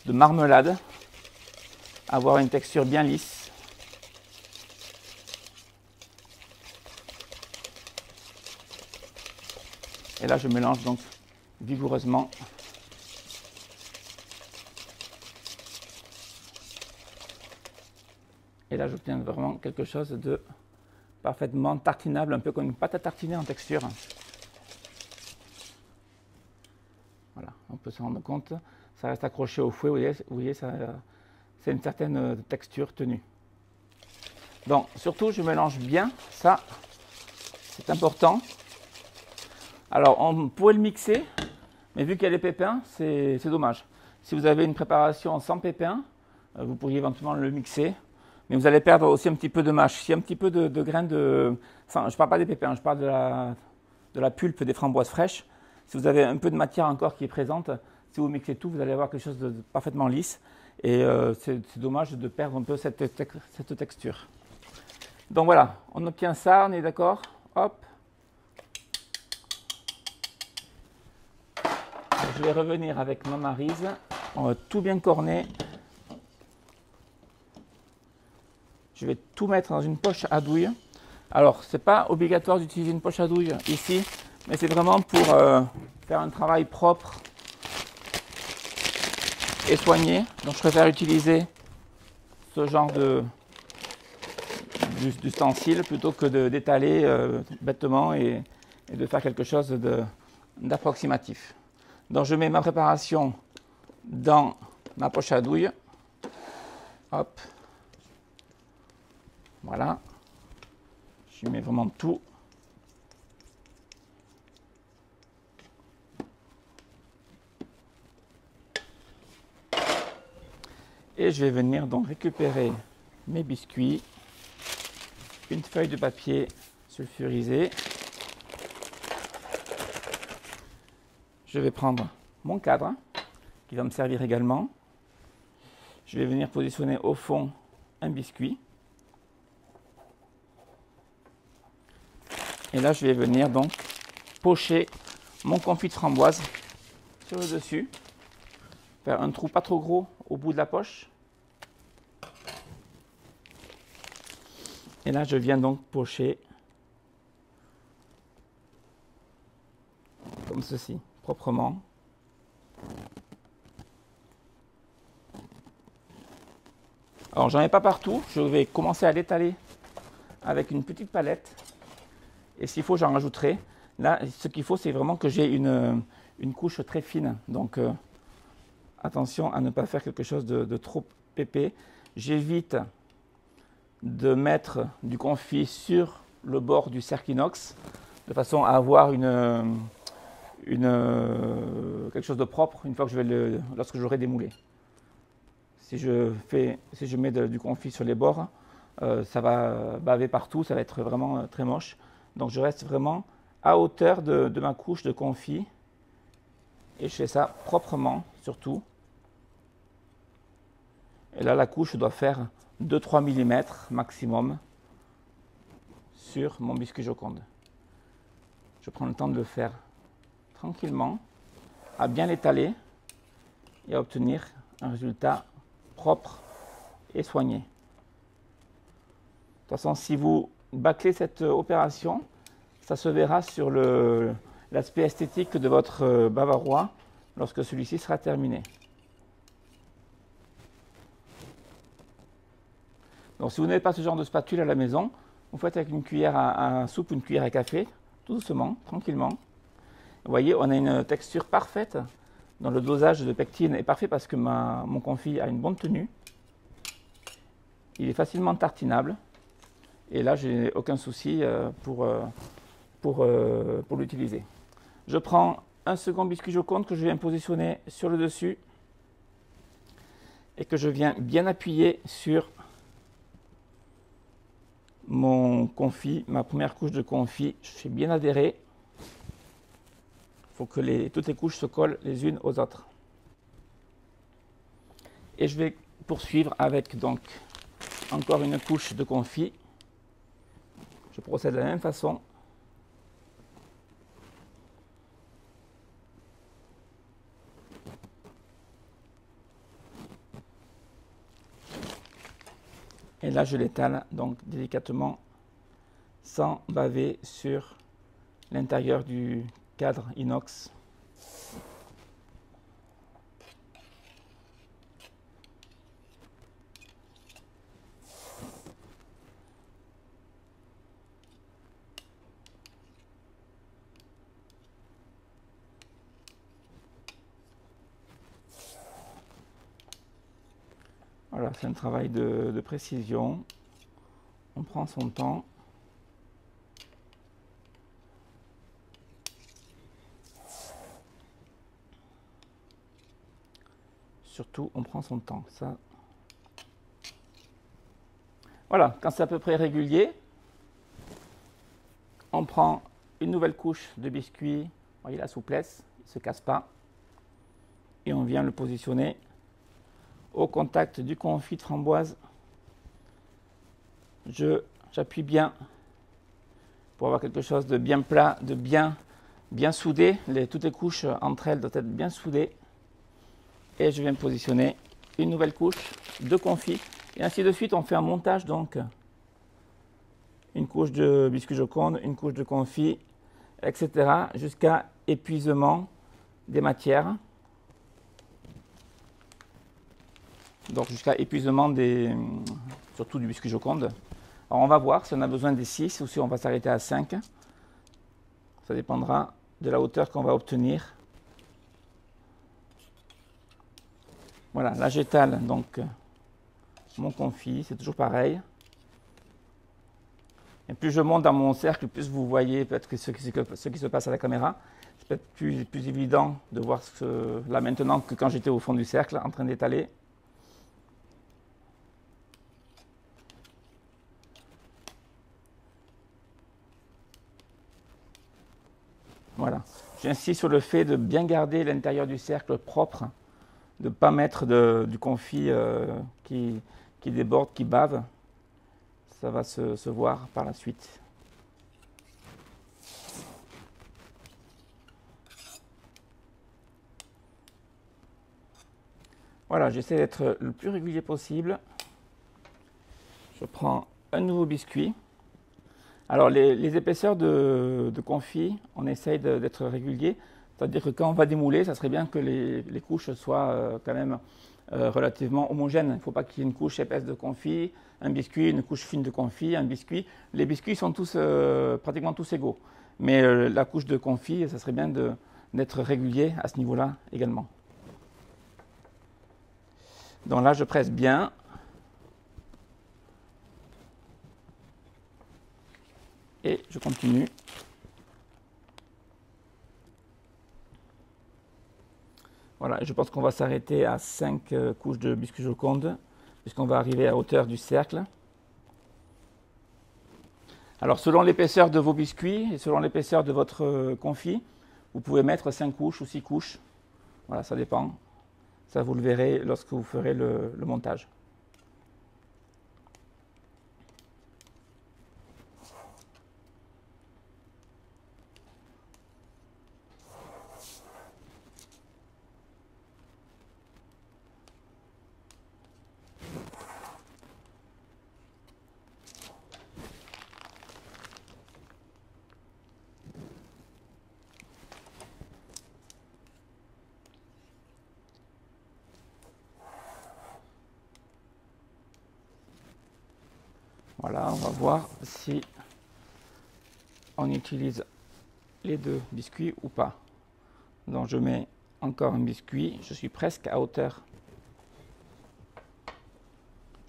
A: marmelade, avoir une texture bien lisse. Et là je mélange donc vigoureusement. Et là j'obtiens vraiment quelque chose de parfaitement tartinable, un peu comme une pâte à tartiner en texture. Voilà, on peut se rendre compte, ça reste accroché au fouet, vous voyez c'est une certaine texture tenue. Donc surtout je mélange bien, ça c'est important. Alors on pourrait le mixer, mais vu qu'il y a les pépins, c'est dommage. Si vous avez une préparation sans pépins, vous pourriez éventuellement le mixer, mais vous allez perdre aussi un petit peu de mâche. S'il y a un petit peu de graines de... Enfin, je ne parle pas des pépins, je parle de la pulpe des framboises fraîches. Si vous avez un peu de matière encore qui est présente, si vous mixez tout, vous allez avoir quelque chose de parfaitement lisse. Et c'est dommage de perdre un peu cette texture. Donc voilà, on obtient ça, on est d'accord. Hop. Je vais revenir avec ma maryse. On va tout bien corner. Je vais tout mettre dans une poche à douille. Alors, ce n'est pas obligatoire d'utiliser une poche à douille ici, mais c'est vraiment pour faire un travail propre et soigné. Donc, je préfère utiliser ce genre d'ustensile plutôt que d'étaler bêtement et de faire quelque chose d'approximatif. Donc, je mets ma préparation dans ma poche à douille. Hop. Voilà. Je mets vraiment tout. Et je vais venir donc récupérer mes biscuits, une feuille de papier sulfurisé. Je vais prendre mon cadre qui va me servir également. Je vais venir positionner au fond un biscuit. Et là, je vais venir donc pocher mon confit de framboise sur le dessus. Faire un trou pas trop gros au bout de la poche. Et là, je viens donc pocher comme ceci, proprement. Alors, j'en ai pas partout. Je vais commencer à l'étaler avec une petite palette. Et s'il faut, j'en rajouterai. Là, ce qu'il faut, c'est vraiment que j'ai une couche très fine. Donc, attention à ne pas faire quelque chose de trop épais. J'évite de mettre du confit sur le bord du cercle inox, de façon à avoir quelque chose de propre une fois que lorsque j'aurai démoulé. Si je mets du confit sur les bords, ça va baver partout, ça va être vraiment très moche. Donc je reste vraiment à hauteur de ma couche de confit et je fais ça proprement surtout. Et là la couche doit faire 2-3 mm maximum sur mon biscuit Joconde. Je prends le temps de le faire tranquillement, à bien l'étaler et à obtenir un résultat propre et soigné. De toute façon, si vous bâclez cette opération, ça se verra sur l'aspect esthétique de votre bavarois lorsque celui-ci sera terminé. Donc si vous n'avez pas ce genre de spatule à la maison, vous faites avec une cuillère à soupe, une cuillère à café, tout doucement, tranquillement. Vous voyez, on a une texture parfaite, dont le dosage de pectine est parfait parce que mon confit a une bonne tenue. Il est facilement tartinable. Et là, je n'ai aucun souci pour l'utiliser. Je prends un second biscuit Joconde que je viens positionner sur le dessus et que je viens bien appuyer sur mon confit, ma première couche de confit. Je fais bien adhérer. Il faut que toutes les couches se collent les unes aux autres. Et je vais poursuivre avec donc encore une couche de confit. Je procède de la même façon. Et là, je l'étale donc délicatement sans baver sur l'intérieur du cadre inox. Voilà, c'est un travail de précision. On prend son temps. Surtout, on prend son temps. Ça. Voilà, quand c'est à peu près régulier, on prend une nouvelle couche de biscuit. Vous voyez la souplesse, il ne se casse pas. Et on vient le positionner au contact du confit de framboise. J'appuie bien pour avoir quelque chose de bien plat, de bien soudé. Toutes les couches entre elles doivent être bien soudées. Et je viens positionner une nouvelle couche de confit. Et ainsi de suite, on fait un montage, donc une couche de biscuit Joconde, une couche de confit, etc. jusqu'à épuisement des matières. Donc jusqu'à épuisement surtout du biscuit Joconde. Alors on va voir si on a besoin des 6 ou si on va s'arrêter à 5. Ça dépendra de la hauteur qu'on va obtenir. Voilà, là j'étale donc mon confit, c'est toujours pareil. Et plus je monte dans mon cercle, plus vous voyez peut-être que ce qui se passe à la caméra. C'est peut-être plus évident de voir là maintenant que quand j'étais au fond du cercle en train d'étaler. Voilà. J'insiste sur le fait de bien garder l'intérieur du cercle propre, de ne pas mettre du confit qui déborde, qui bave. Ça va se voir par la suite. Voilà, j'essaie d'être le plus régulier possible. Je prends un nouveau biscuit. Alors, les épaisseurs de confit, on essaye d'être régulier. C'est-à-dire que quand on va démouler, ça serait bien que les couches soient quand même relativement homogènes. Il ne faut pas qu'il y ait une couche épaisse de confit, un biscuit, une couche fine de confit, un biscuit. Les biscuits sont pratiquement tous égaux. Mais la couche de confit, ça serait bien d'être régulier à ce niveau-là également. Donc là, je presse bien. Et je continue. Voilà, je pense qu'on va s'arrêter à 5 couches de biscuit Joconde, puisqu'on va arriver à hauteur du cercle. Alors, selon l'épaisseur de vos biscuits et selon l'épaisseur de votre confit, vous pouvez mettre 5 couches ou 6 couches. Voilà, ça dépend. Ça, vous le verrez lorsque vous ferez le montage. Voilà, on va voir si on utilise les deux biscuits ou pas. Donc je mets encore un biscuit, je suis presque à hauteur.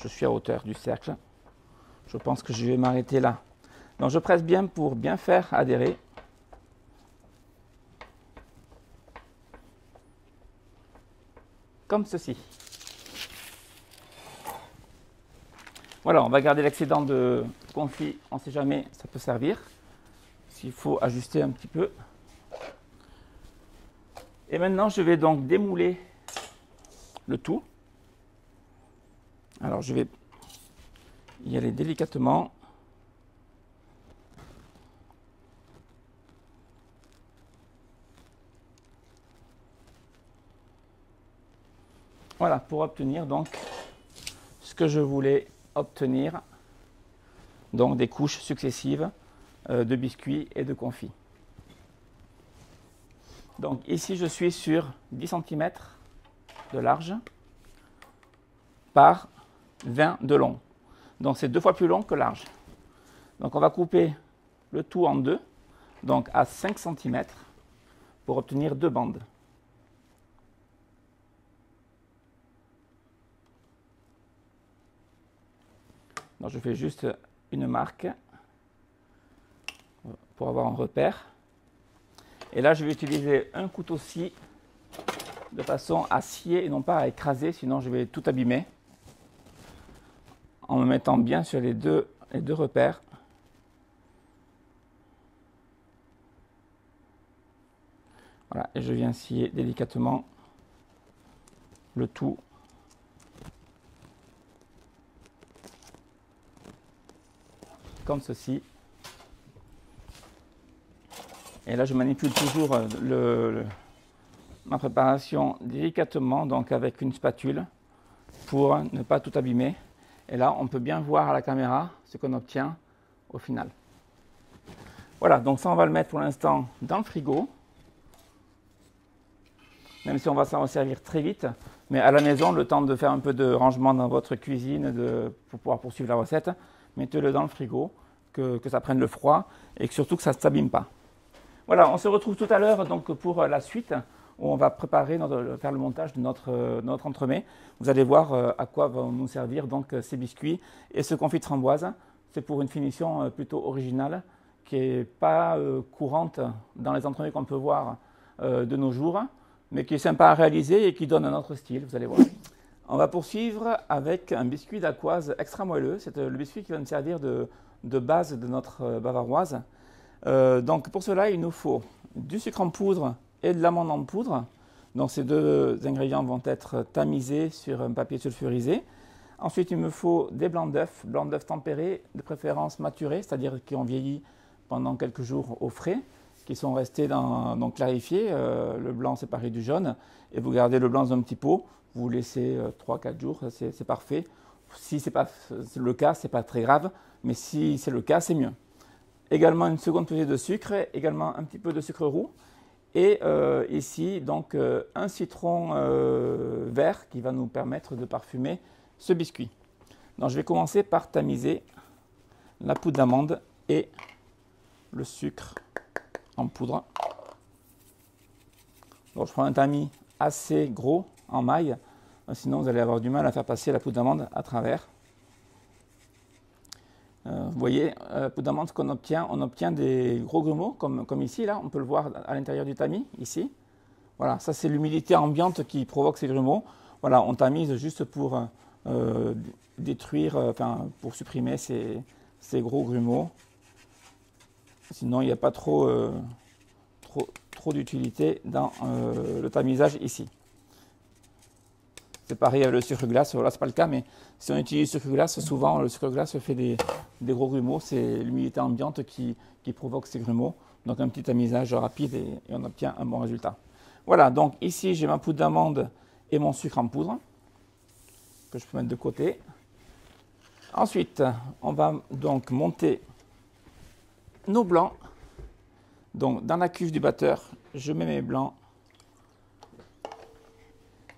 A: Je suis à hauteur du cercle. Je pense que je vais m'arrêter là. Donc je presse bien pour bien faire adhérer. Comme ceci. Voilà, on va garder l'excédent de confit, on ne sait jamais, ça peut servir. S'il faut ajuster un petit peu. Et maintenant, je vais donc démouler le tout. Alors, je vais y aller délicatement. Voilà, pour obtenir donc ce que je voulais obtenir, donc des couches successives de biscuits et de confit. Donc ici, je suis sur 10 cm de large par 20 de long. Donc c'est 2 fois plus long que large. Donc on va couper le tout en deux, donc à 5 cm pour obtenir 2 bandes. Donc je fais juste une marque pour avoir un repère. Et là, je vais utiliser un couteau-scie de façon à scier et non pas à écraser, sinon je vais tout abîmer. En me mettant bien sur les deux repères. Voilà, et je viens scier délicatement le tout. Comme ceci. Et là, je manipule toujours ma préparation délicatement, donc avec une spatule, pour ne pas tout abîmer. Et là, on peut bien voir à la caméra ce qu'on obtient au final. Voilà, donc ça, on va le mettre pour l'instant dans le frigo. Même si on va s'en servir très vite. Mais à la maison, le temps de faire un peu de rangement dans votre cuisine pour pouvoir poursuivre la recette, mettez-le dans le frigo, que ça prenne le froid et que surtout que ça ne s'abîme pas. Voilà, on se retrouve tout à l'heure donc pour la suite où on va préparer, faire le montage de notre entremets. Vous allez voir à quoi vont nous servir donc ces biscuits et ce confit de framboise. C'est pour une finition plutôt originale qui n'est pas courante dans les entremets qu'on peut voir de nos jours, mais qui est sympa à réaliser et qui donne un autre style, vous allez voir. On va poursuivre avec un biscuit dacquoise extra moelleux. C'est le biscuit qui va nous servir de base de notre bavaroise. Donc pour cela, il nous faut du sucre en poudre et de l'amande en poudre. Donc ces deux ingrédients vont être tamisés sur un papier sulfurisé. Ensuite, il me faut des blancs d'œufs tempérés, de préférence maturés, c'est-à-dire qui ont vieilli pendant quelques jours au frais, qui sont restés donc clarifiés, le blanc séparé du jaune, et vous gardez le blanc dans un petit pot, vous laissez 3-4 jours, c'est parfait. Si ce n'est pas le cas, ce n'est pas très grave, mais si c'est le cas, c'est mieux. Également une seconde pesée de sucre, également un petit peu de sucre roux, et ici donc un citron vert qui va nous permettre de parfumer ce biscuit. Donc je vais commencer par tamiser la poudre d'amande et le sucre en poudre. Donc je prends un tamis assez gros en maille, sinon vous allez avoir du mal à faire passer la poudre d'amande à travers. Vous voyez, poudre d'amande, ce qu'on obtient, on obtient des gros grumeaux, comme ici, là, on peut le voir à l'intérieur du tamis, ici. Voilà, ça c'est l'humidité ambiante qui provoque ces grumeaux. Voilà, on tamise juste pour détruire, pour supprimer ces gros grumeaux. Sinon, il n'y a pas trop d'utilité dans le tamisage ici. C'est pareil avec le sucre glace, là c'est pas le cas, mais si on utilise le sucre glace, souvent le sucre glace fait des gros grumeaux, c'est l'humidité ambiante qui provoque ces grumeaux. Donc un petit tamisage rapide et on obtient un bon résultat. Voilà, donc ici j'ai ma poudre d'amande et mon sucre en poudre, que je peux mettre de côté. Ensuite, on va donc monter nos blancs. Donc dans la cuve du batteur, je mets mes blancs.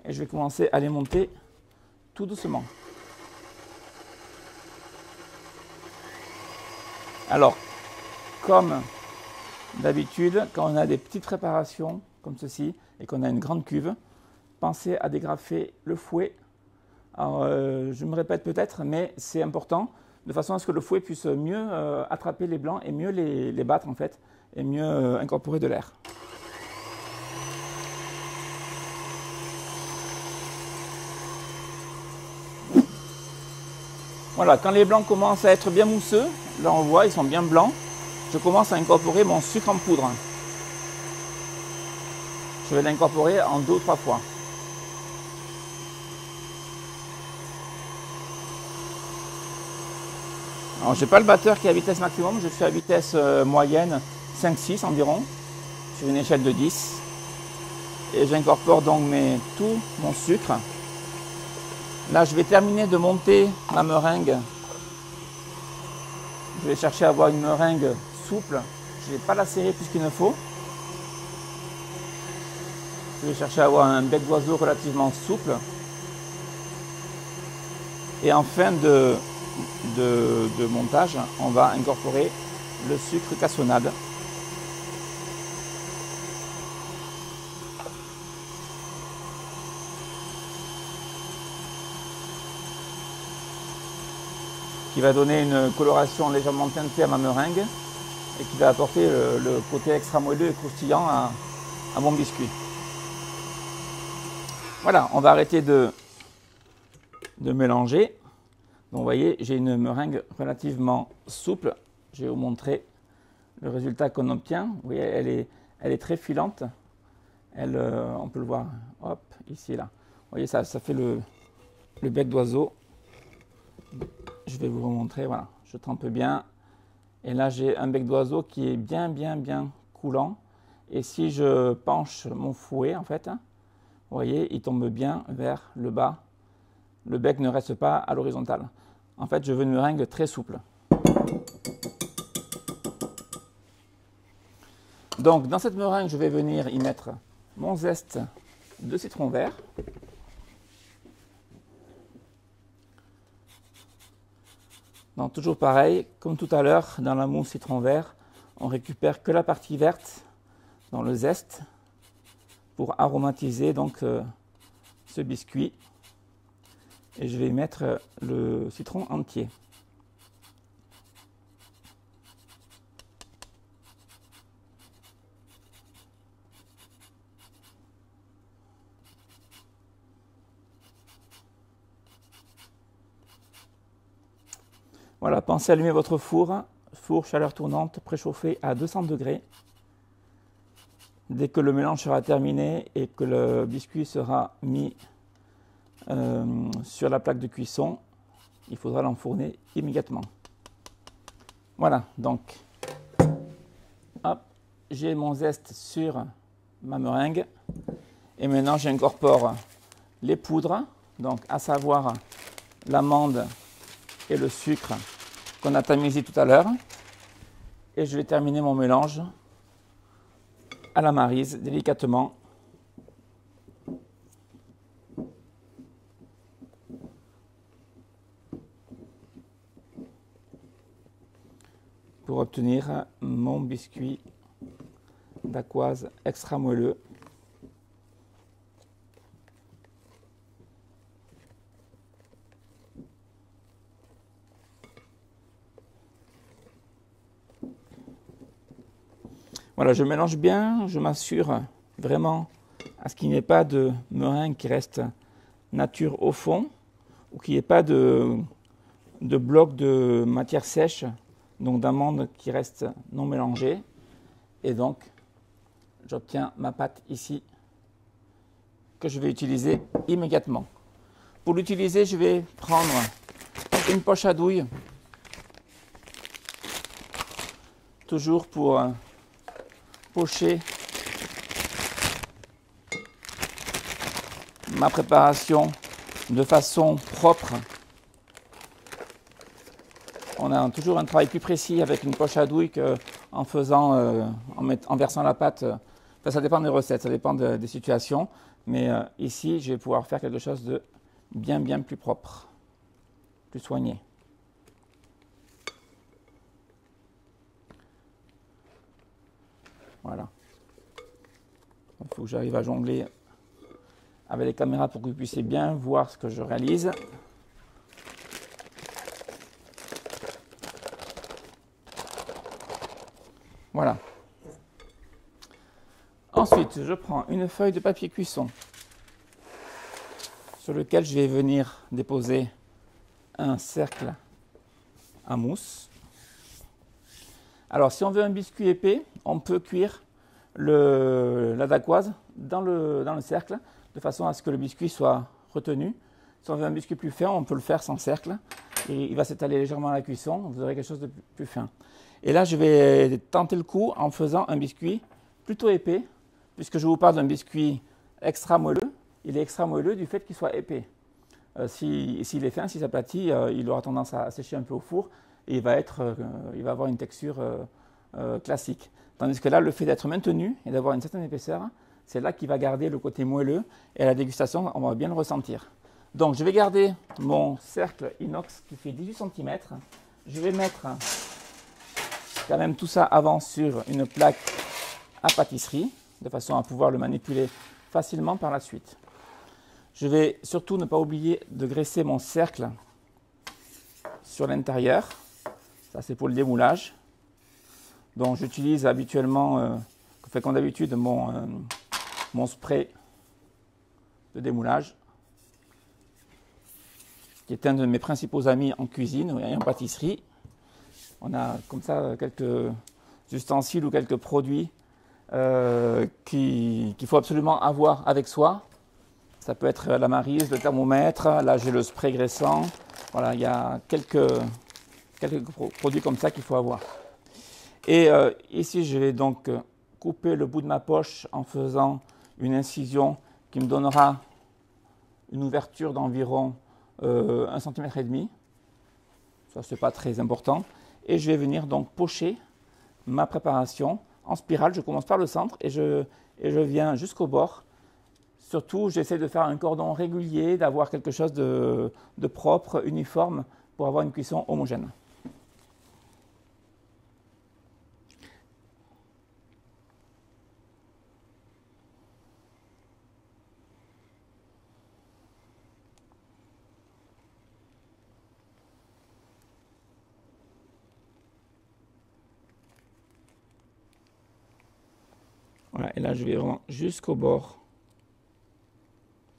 A: Et je vais commencer à les monter tout doucement. Alors, comme d'habitude, quand on a des petites préparations comme ceci et qu'on a une grande cuve, pensez à dégrafer le fouet. Alors, je me répète peut-être, mais c'est important, de façon à ce que le fouet puisse mieux attraper les blancs et mieux les battre en fait, et mieux incorporer de l'air. Voilà, quand les blancs commencent à être bien mousseux, là on voit, ils sont bien blancs, je commence à incorporer mon sucre en poudre. Je vais l'incorporer en 2 ou 3 fois. Alors, je n'ai pas le batteur qui est à vitesse maximum, je suis à vitesse moyenne 5-6 environ, sur une échelle de 10. Et j'incorpore donc tout mon sucre. Là, je vais terminer de monter ma meringue. Je vais chercher à avoir une meringue souple. Je ne vais pas la serrer plus qu'il ne faut. Je vais chercher à avoir un bec d'oiseau relativement souple. Et en fin de montage, on va incorporer le sucre cassonade. qui va donner une coloration légèrement teintée à ma meringue et qui va apporter le côté extra moelleux et croustillant à mon biscuit. Voilà, on va arrêter de mélanger. Donc vous voyez, j'ai une meringue relativement souple. Je vais vous montrer le résultat qu'on obtient. Vous voyez, elle est très filante. On peut le voir, hop, ici et là. Vous voyez, ça fait le bec d'oiseau. Je vais vous remontrer, voilà, je trempe bien. Et là, j'ai un bec d'oiseau qui est bien coulant. Et si je penche mon fouet, en fait, vous voyez, il tombe bien vers le bas. Le bec ne reste pas à l'horizontale. En fait, je veux une meringue très souple. Donc, dans cette meringue, je vais venir y mettre mon zeste de citron vert. Donc, toujours pareil, comme tout à l'heure, dans la mousse citron vert, on récupère que la partie verte dans le zeste pour aromatiser donc ce biscuit. Et je vais mettre le citron entier. Voilà, pensez à allumer votre four, chaleur tournante, préchauffé à 200 degrés. Dès que le mélange sera terminé et que le biscuit sera mis sur la plaque de cuisson, il faudra l'enfourner immédiatement. Voilà, donc, hop, j'ai mon zeste sur ma meringue. Et maintenant, j'incorpore les poudres, donc à savoir l'amande et le sucre qu'on a tamisé tout à l'heure. Et je vais terminer mon mélange à la maryse délicatement. Pour obtenir mon biscuit dacquoise extra moelleux. Voilà, je mélange bien, je m'assure vraiment à ce qu'il n'y ait pas de meringue qui reste nature au fond ou qu'il n'y ait pas de bloc de matière sèche, donc d'amandes qui restent non mélangées. Et donc, j'obtiens ma pâte ici que je vais utiliser immédiatement. Pour l'utiliser, je vais prendre une poche à douille, toujours pour pocher ma préparation de façon propre. On a toujours un travail plus précis avec une poche à douille qu'en en versant la pâte. Enfin, ça dépend des recettes, ça dépend des situations. Mais ici, je vais pouvoir faire quelque chose de bien plus propre, plus soigné. Voilà. Il faut que j'arrive à jongler avec les caméras pour que vous puissiez bien voir ce que je réalise. Voilà. Ensuite, je prends une feuille de papier cuisson sur lequel je vais venir déposer un cercle à mousse. Alors, si on veut un biscuit épais, on peut cuire la dacquoise dans le cercle, de façon à ce que le biscuit soit retenu. Si on veut un biscuit plus fin, on peut le faire sans cercle. Et il va s'étaler légèrement à la cuisson, vous aurez quelque chose de plus fin. Et là, je vais tenter le coup en faisant un biscuit plutôt épais, puisque je vous parle d'un biscuit extra moelleux. Il est extra moelleux du fait qu'il soit épais. S'il est fin, s'il s'aplatit, il aura tendance à sécher un peu au four et il va avoir une texture classique. Tandis que là, le fait d'être maintenu et d'avoir une certaine épaisseur, c'est là qu'il va garder le côté moelleux et à la dégustation, on va bien le ressentir. Donc, je vais garder mon cercle inox qui fait 18 cm. Je vais mettre quand même tout ça avant sur une plaque à pâtisserie, de façon à pouvoir le manipuler facilement par la suite. Je vais surtout ne pas oublier de graisser mon cercle sur l'intérieur. Ça, c'est pour le démoulage. Donc, j'utilise habituellement, comme d'habitude, mon spray de démoulage, qui est un de mes principaux amis en cuisine et en pâtisserie. On a comme ça quelques ustensiles ou quelques produits qu'il faut absolument avoir avec soi. Ça peut être la maryse, le thermomètre, là j'ai le spray graissant. Voilà, il y a quelques produits comme ça qu'il faut avoir. Et ici, je vais donc couper le bout de ma poche en faisant une incision qui me donnera une ouverture d'environ 1,5 cm. Ça, c'est pas très important. Et je vais venir donc pocher ma préparation en spirale. Je commence par le centre et je viens jusqu'au bord. Surtout, j'essaie de faire un cordon régulier, d'avoir quelque chose de propre, uniforme, pour avoir une cuisson homogène. Voilà, et là, je vais vraiment jusqu'au bord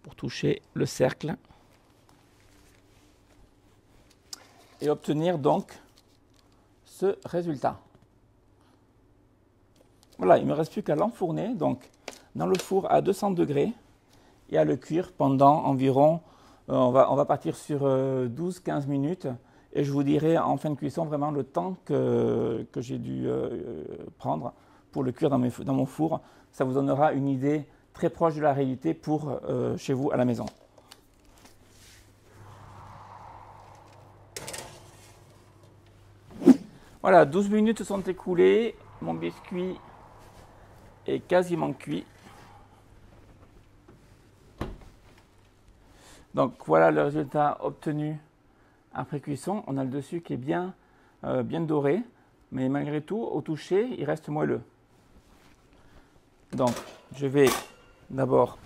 A: pour toucher le cercle et obtenir donc ce résultat. Voilà, il ne me reste plus qu'à l'enfourner donc dans le four à 200 degrés et à le cuire pendant environ, on va partir sur 12-15 minutes et je vous dirai en fin de cuisson vraiment le temps que j'ai dû prendre pour le cuire dans mon four. Ça vous donnera une idée très proche de la réalité pour chez vous à la maison. Voilà, 12 minutes se sont écoulées, mon biscuit est quasiment cuit. Donc voilà le résultat obtenu après cuisson. On a le dessus qui est bien doré, mais malgré tout, au toucher, il reste moelleux. Donc je vais d'abord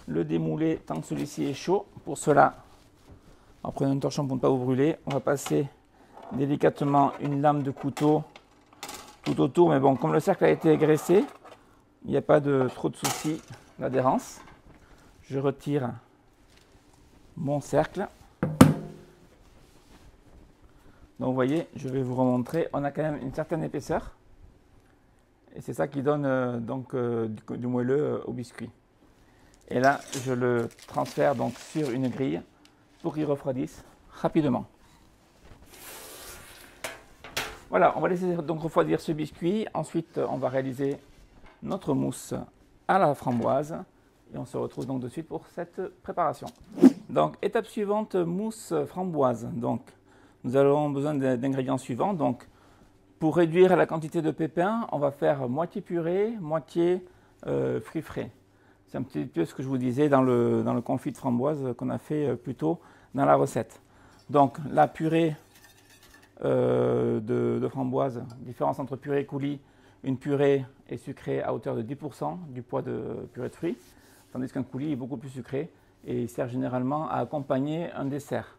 A: le démouler tant que celui-ci est chaud. Pour cela, en prenant un torchon pour ne pas vous brûler, on va passer délicatement une lame de couteau tout autour. Mais bon, comme le cercle a été graissé, il n'y a pas trop de soucis d'adhérence. Je retire mon cercle. Donc vous voyez, je vais vous remontrer, on a quand même une certaine épaisseur. Et c'est ça qui donne du moelleux au biscuit. Et là, je le transfère donc sur une grille pour qu'il refroidisse rapidement. Voilà, on va laisser donc refroidir ce biscuit. Ensuite, on va réaliser notre mousse à la framboise. Et on se retrouve donc de suite pour cette préparation. Donc, étape suivante, mousse framboise. Donc, nous avons besoin d'ingrédients suivants. Donc, pour réduire la quantité de pépins, on va faire moitié purée, moitié fruits frais. C'est un petit peu ce que je vous disais dans le confit de framboise qu'on a fait plus tôt dans la recette. Donc, la purée de framboise, différence entre purée et coulis, une purée est sucrée à hauteur de 10% du poids de purée de fruits, tandis qu'un coulis est beaucoup plus sucré et il sert généralement à accompagner un dessert.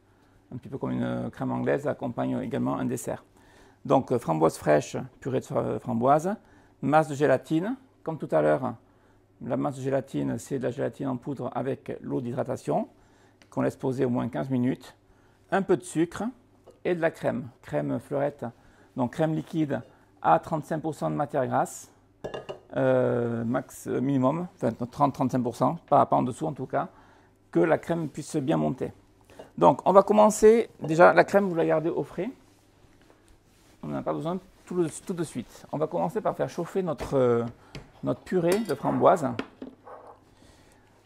A: Un petit peu comme une crème anglaise accompagne également un dessert. Donc, framboise fraîche, purée de framboise, masse de gélatine. Comme tout à l'heure, la masse de gélatine, c'est de la gélatine en poudre avec l'eau d'hydratation, qu'on laisse poser au moins 15 minutes. Un peu de sucre et de la crème, crème fleurette, donc crème liquide à 35% de matière grasse, max minimum, enfin 30-35%, pas en dessous en tout cas, que la crème puisse bien monter. Donc, on va commencer, déjà la crème, vous la gardez au frais. On n'en a pas besoin tout de suite. On va commencer par faire chauffer notre purée de framboise.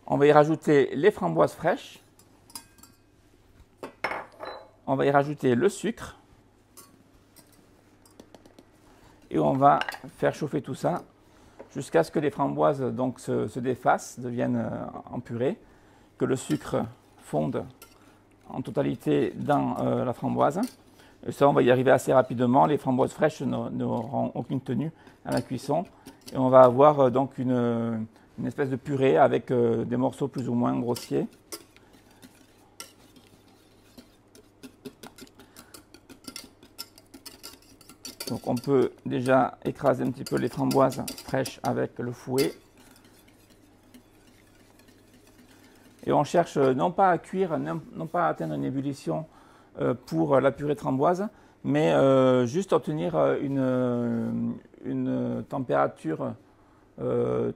A: On va y rajouter les framboises fraîches. On va y rajouter le sucre. Et on va faire chauffer tout ça jusqu'à ce que les framboises donc, se défacent, deviennent en purée, que le sucre fonde en totalité dans la framboise. Et ça, on va y arriver assez rapidement. Les framboises fraîches n'auront aucune tenue à la cuisson. Et on va avoir donc une espèce de purée avec des morceaux plus ou moins grossiers. Donc on peut déjà écraser un petit peu les framboises fraîches avec le fouet. Et on cherche non pas à cuire, non pas à atteindre une ébullition pour la purée de framboise, mais juste obtenir une température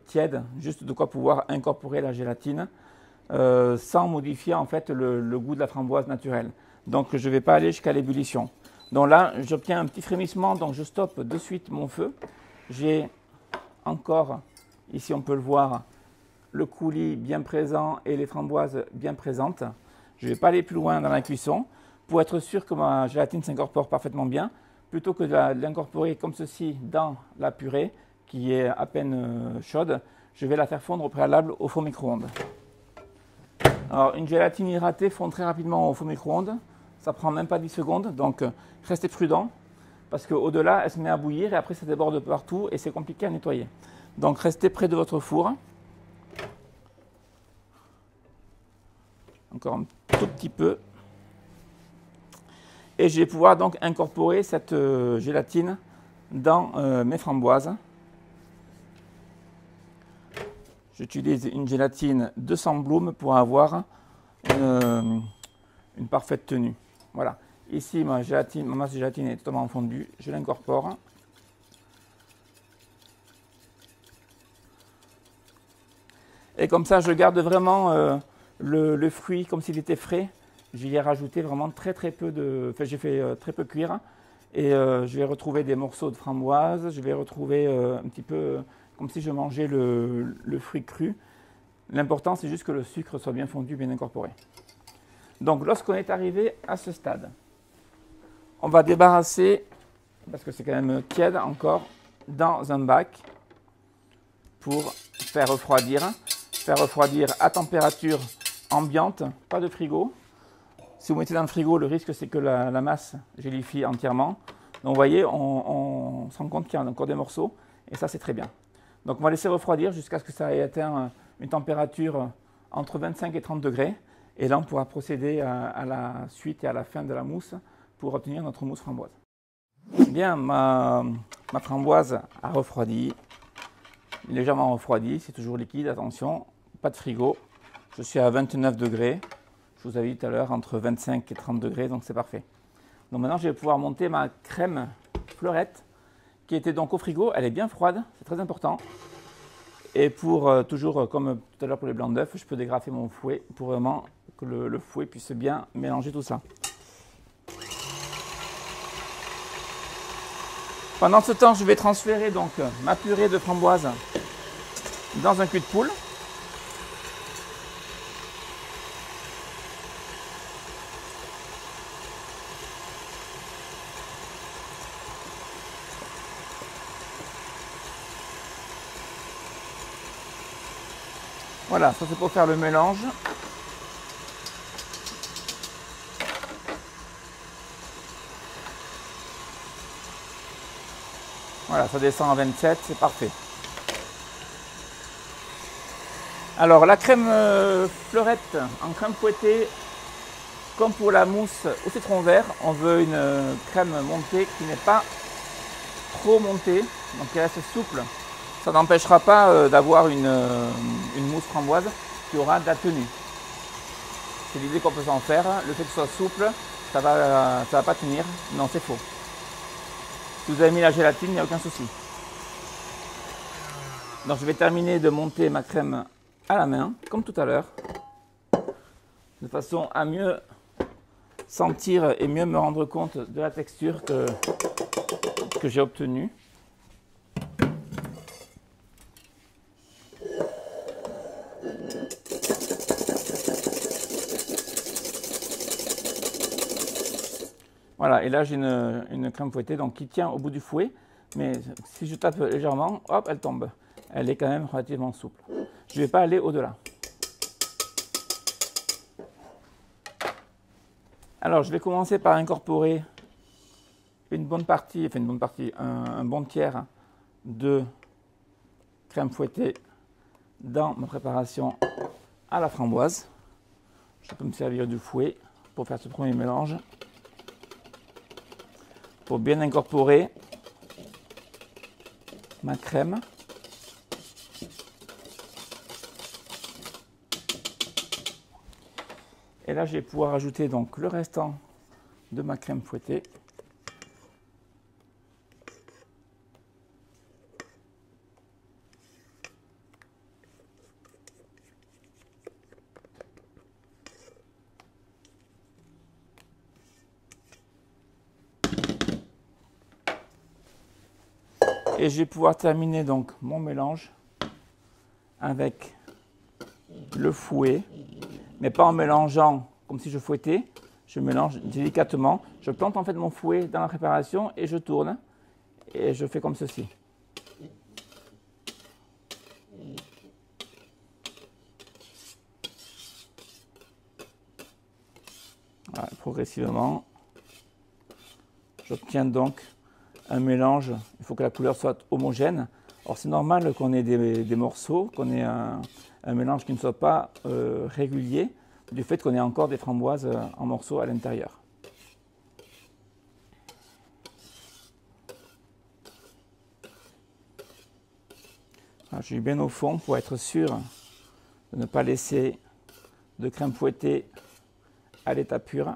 A: tiède, juste de quoi pouvoir incorporer la gélatine sans modifier en fait le goût de la framboise naturelle. Donc je ne vais pas aller jusqu'à l'ébullition. Donc là, j'obtiens un petit frémissement, donc je stoppe de suite mon feu. J'ai encore, ici on peut le voir, le coulis bien présent et les framboises bien présentes. Je ne vais pas aller plus loin dans la cuisson pour être sûr que ma gélatine s'incorpore parfaitement bien, plutôt que de l'incorporer comme ceci dans la purée qui est à peine chaude. Je vais la faire fondre au préalable au four micro-ondes. Alors une gélatine hydratée fond très rapidement au four micro-ondes, ça prend même pas 10 secondes, donc restez prudent parce qu'au-delà elle se met à bouillir et après ça déborde partout et c'est compliqué à nettoyer. Donc restez près de votre four. Encore un tout petit peu. Et je vais pouvoir donc incorporer cette gélatine dans mes framboises. J'utilise une gélatine 200 Bloom pour avoir une parfaite tenue. Voilà. Ici, ma masse de gélatine est totalement fondue. Je l'incorpore. Et comme ça, je garde vraiment le fruit comme s'il était frais. J'y ai rajouté vraiment très peu de... Enfin, j'ai fait très peu cuire. Et je vais retrouver des morceaux de framboise. Je vais retrouver un petit peu comme si je mangeais le fruit cru. L'important, c'est juste que le sucre soit bien fondu, bien incorporé. Donc, lorsqu'on est arrivé à ce stade, on va débarrasser, parce que c'est quand même tiède encore, dans un bac pour faire refroidir. Faire refroidir à température ambiante, pas de frigo. Si vous mettez dans le frigo, le risque c'est que la masse gélifie entièrement. Donc vous voyez, on se rend compte qu'il y a encore des morceaux et ça c'est très bien. Donc on va laisser refroidir jusqu'à ce que ça ait atteint une température entre 25 et 30 degrés. Et là on pourra procéder à la suite et à la fin de la mousse pour obtenir notre mousse framboise. Bien, ma framboise a refroidi, légèrement refroidi, c'est toujours liquide, attention, pas de frigo. Je suis à 29 degrés, je vous avais dit tout à l'heure entre 25 et 30 degrés, donc c'est parfait. Donc maintenant je vais pouvoir monter ma crème fleurette qui était donc au frigo, elle est bien froide, c'est très important. Et pour toujours, comme tout à l'heure pour les blancs d'œufs, je peux dégrafer mon fouet pour vraiment que le fouet puisse bien mélanger tout ça. Pendant ce temps, je vais transférer donc ma purée de framboise dans un cul de poule. Voilà, ça c'est pour faire le mélange. Voilà, ça descend à 27, c'est parfait. Alors la crème fleurette en crème fouettée, comme pour la mousse au citron vert, on veut une crème montée qui n'est pas trop montée, donc qui reste souple. Ça n'empêchera pas d'avoir une mousse framboise qui aura de la tenue. C'est l'idée qu'on peut s'en faire. Le fait que ce soit souple, ça va pas tenir. Non, c'est faux. Si vous avez mis la gélatine, il n'y a aucun souci. Donc je vais terminer de monter ma crème à la main, comme tout à l'heure, de façon à mieux sentir et mieux me rendre compte de la texture que j'ai obtenue. Voilà, et là j'ai une crème fouettée donc, qui tient au bout du fouet, mais si je tape légèrement, hop, elle tombe. Elle est quand même relativement souple. Je ne vais pas aller au-delà. Alors je vais commencer par incorporer une bonne partie, un bon tiers de crème fouettée dans ma préparation à la framboise. Je peux me servir du fouet pour faire ce premier mélange, pour bien incorporer ma crème. Et là, je vais pouvoir ajouter donc le restant de ma crème fouettée. Et je vais pouvoir terminer donc mon mélange avec le fouet, mais pas en mélangeant comme si je fouettais. Je mélange délicatement. Je plante en fait mon fouet dans la préparation et je tourne. Et je fais comme ceci. Voilà, progressivement, j'obtiens donc un mélange. Il faut que la couleur soit homogène. Alors c'est normal qu'on ait des morceaux, qu'on ait un mélange qui ne soit pas régulier, du fait qu'on ait encore des framboises en morceaux à l'intérieur. Je suis bien au fond pour être sûr de ne pas laisser de crème fouettée à l'état pur.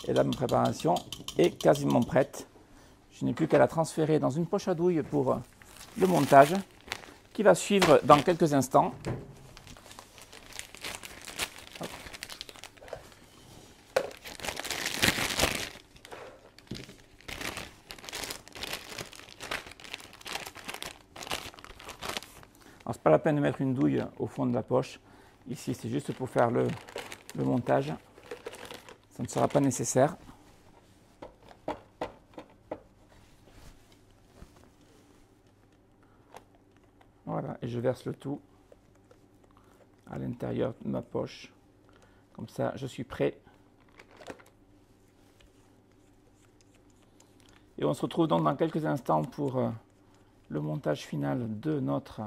A: Et là, ma préparation est quasiment prête. Je n'ai plus qu'à la transférer dans une poche à douille pour le montage qui va suivre dans quelques instants. Hop. Alors, c'est pas la peine de mettre une douille au fond de la poche. Ici, c'est juste pour faire le montage. Ça ne sera pas nécessaire. Voilà, et je verse le tout à l'intérieur de ma poche. Comme ça, je suis prêt. Et on se retrouve donc dans quelques instants pour le montage final de notre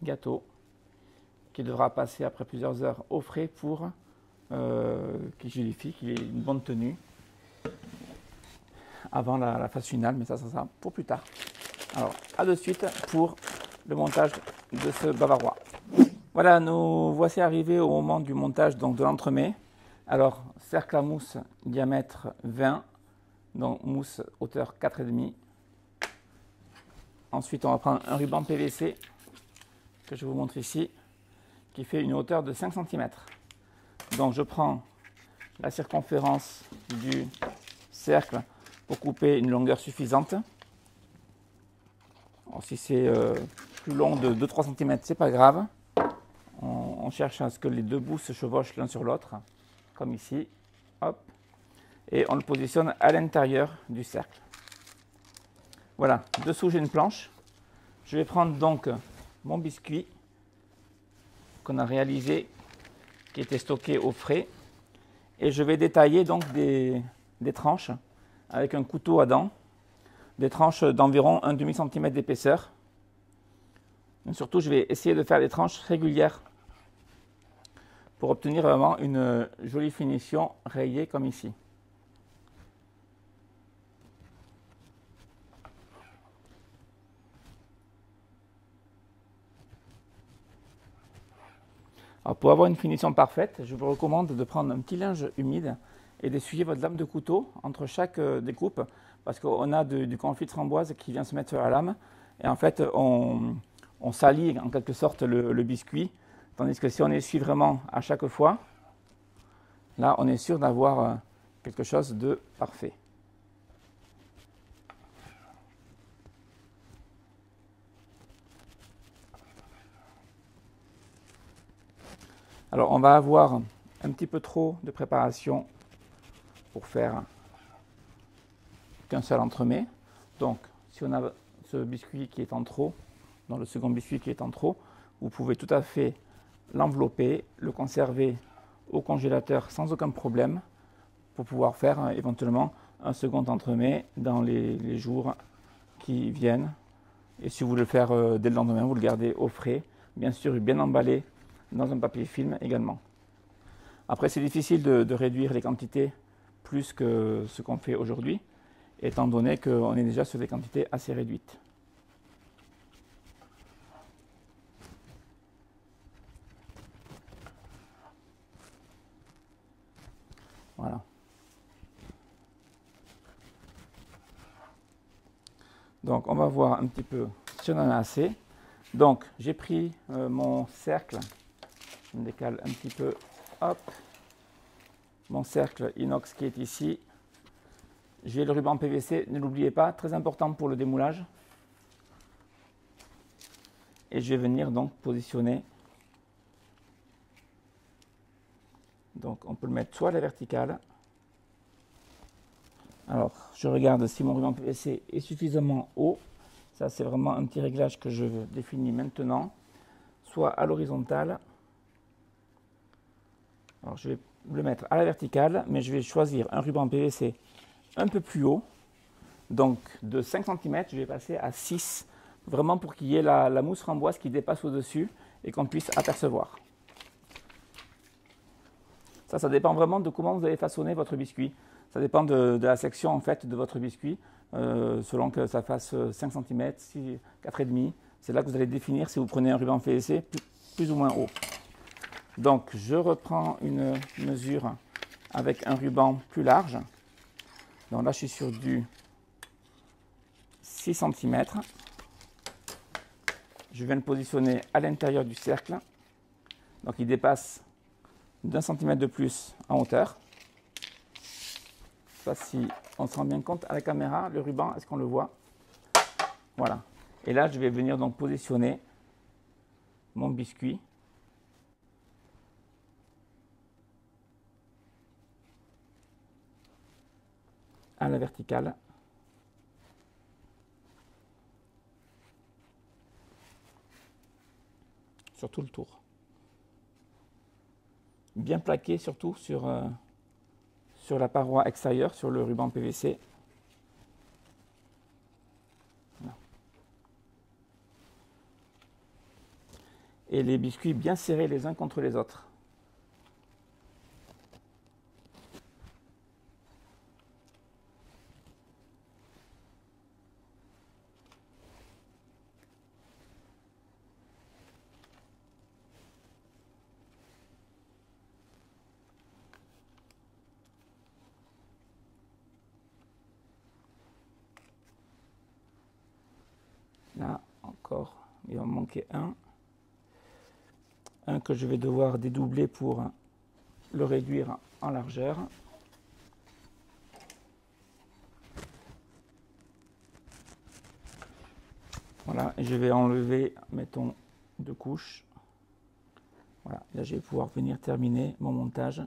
A: gâteau, qui devra passer après plusieurs heures au frais pour qu'il gélifie, qu'il ait une bonne tenue avant la phase finale, mais ça sera pour plus tard. Alors, à de suite pour le montage de ce bavarois. Voilà, nous voici arrivés au moment du montage donc, de l'entremets. Alors, cercle à mousse diamètre 20, donc mousse hauteur 4,5. Ensuite, on va prendre un ruban PVC que je vous montre ici, qui fait une hauteur de 5 cm. Donc, je prends la circonférence du cercle pour couper une longueur suffisante. Alors, si c'est plus long de 2-3 cm, c'est pas grave. On cherche à ce que les deux bouts se chevauchent l'un sur l'autre, comme ici. Hop. Et on le positionne à l'intérieur du cercle. Voilà, dessous j'ai une planche. Je vais prendre donc mon biscuit qu'on a réalisé, qui était stocké au frais, et je vais détailler donc des tranches avec un couteau à dents, des tranches d'environ 1,5 cm d'épaisseur. Surtout, je vais essayer de faire des tranches régulières pour obtenir vraiment une jolie finition rayée comme ici. Alors pour avoir une finition parfaite, je vous recommande de prendre un petit linge humide et d'essuyer votre lame de couteau entre chaque découpe, parce qu'on a du confit de framboise qui vient se mettre sur la lame, et en fait on salit en quelque sorte le biscuit, tandis que si on essuie vraiment à chaque fois, là on est sûr d'avoir quelque chose de parfait. Alors on va avoir un petit peu trop de préparation pour faire qu'un seul entremets. Donc si on a ce biscuit qui est en trop, dans le second biscuit qui est en trop, vous pouvez tout à fait l'envelopper, le conserver au congélateur sans aucun problème pour pouvoir faire éventuellement un second entremets dans les jours qui viennent. Et si vous voulez le faire dès le lendemain, vous le gardez au frais, bien sûr bien emballé dans un papier film également. Après, c'est difficile de réduire les quantités plus que ce qu'on fait aujourd'hui, étant donné qu'on est déjà sur des quantités assez réduites. Voilà. Donc on va voir un petit peu si on en a assez. Donc j'ai pris mon cercle, je me décale un petit peu, hop, mon cercle inox qui est ici. J'ai le ruban PVC, ne l'oubliez pas, très important pour le démoulage. Et je vais venir donc positionner. Donc on peut le mettre soit à la verticale. Alors je regarde si mon ruban PVC est suffisamment haut. Ça c'est vraiment un petit réglage que je définis maintenant. Soit à l'horizontale. Alors je vais le mettre à la verticale, mais je vais choisir un ruban PVC un peu plus haut. Donc de 5 cm, je vais passer à 6, vraiment pour qu'il y ait la mousse framboise qui dépasse au-dessus et qu'on puisse apercevoir. Ça dépend vraiment de comment vous allez façonner votre biscuit. Ça dépend de la section en fait de votre biscuit, selon que ça fasse 5 cm, 4,5. C'est là que vous allez définir si vous prenez un ruban PVC plus ou moins haut. Donc je reprends une mesure avec un ruban plus large. Donc là je suis sur du 6 cm. Je viens le positionner à l'intérieur du cercle. Donc il dépasse d'1 cm de plus en hauteur. Je ne sais pas si on se rend bien compte à la caméra, le ruban, est-ce qu'on le voit? Voilà. Et là je vais venir donc positionner mon biscuit. À la verticale. Sur tout le tour. Bien plaqué surtout sur la paroi extérieure, sur le ruban PVC. Voilà. Et les biscuits bien serrés les uns contre les autres. Là encore, il va me manquer un. Un que je vais devoir dédoubler pour le réduire en largeur. Voilà, et je vais enlever, mettons, 2 couches. Voilà, là je vais pouvoir venir terminer mon montage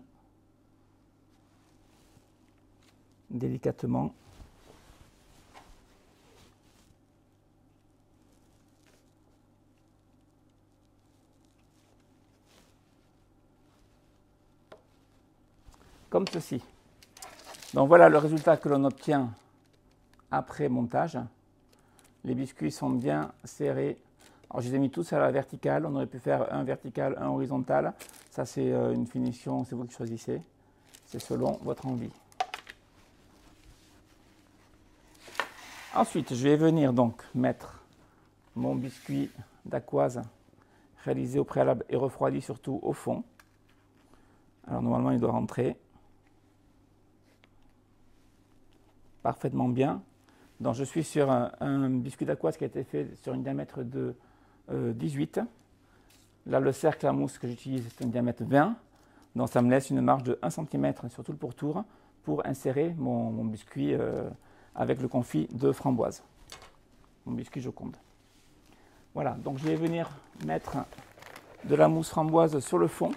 A: délicatement. Comme ceci. Donc voilà le résultat que l'on obtient après montage. Les biscuits sont bien serrés. Alors je les ai mis tous à la verticale. On aurait pu faire un vertical, un horizontal. Ça c'est une finition, c'est vous qui choisissez. C'est selon votre envie. Ensuite, je vais venir donc mettre mon biscuit d'aquoise réalisé au préalable et refroidi surtout au fond. Alors normalement il doit rentrer parfaitement bien. Donc je suis sur un biscuit d'aquoise qui a été fait sur un diamètre de 18. Là le cercle à mousse que j'utilise c'est un diamètre 20. Donc ça me laisse une marge de 1 cm sur tout le pourtour pour insérer mon biscuit avec le confit de framboise. Mon biscuit Joconde. Voilà, donc je vais venir mettre de la mousse framboise sur le fond.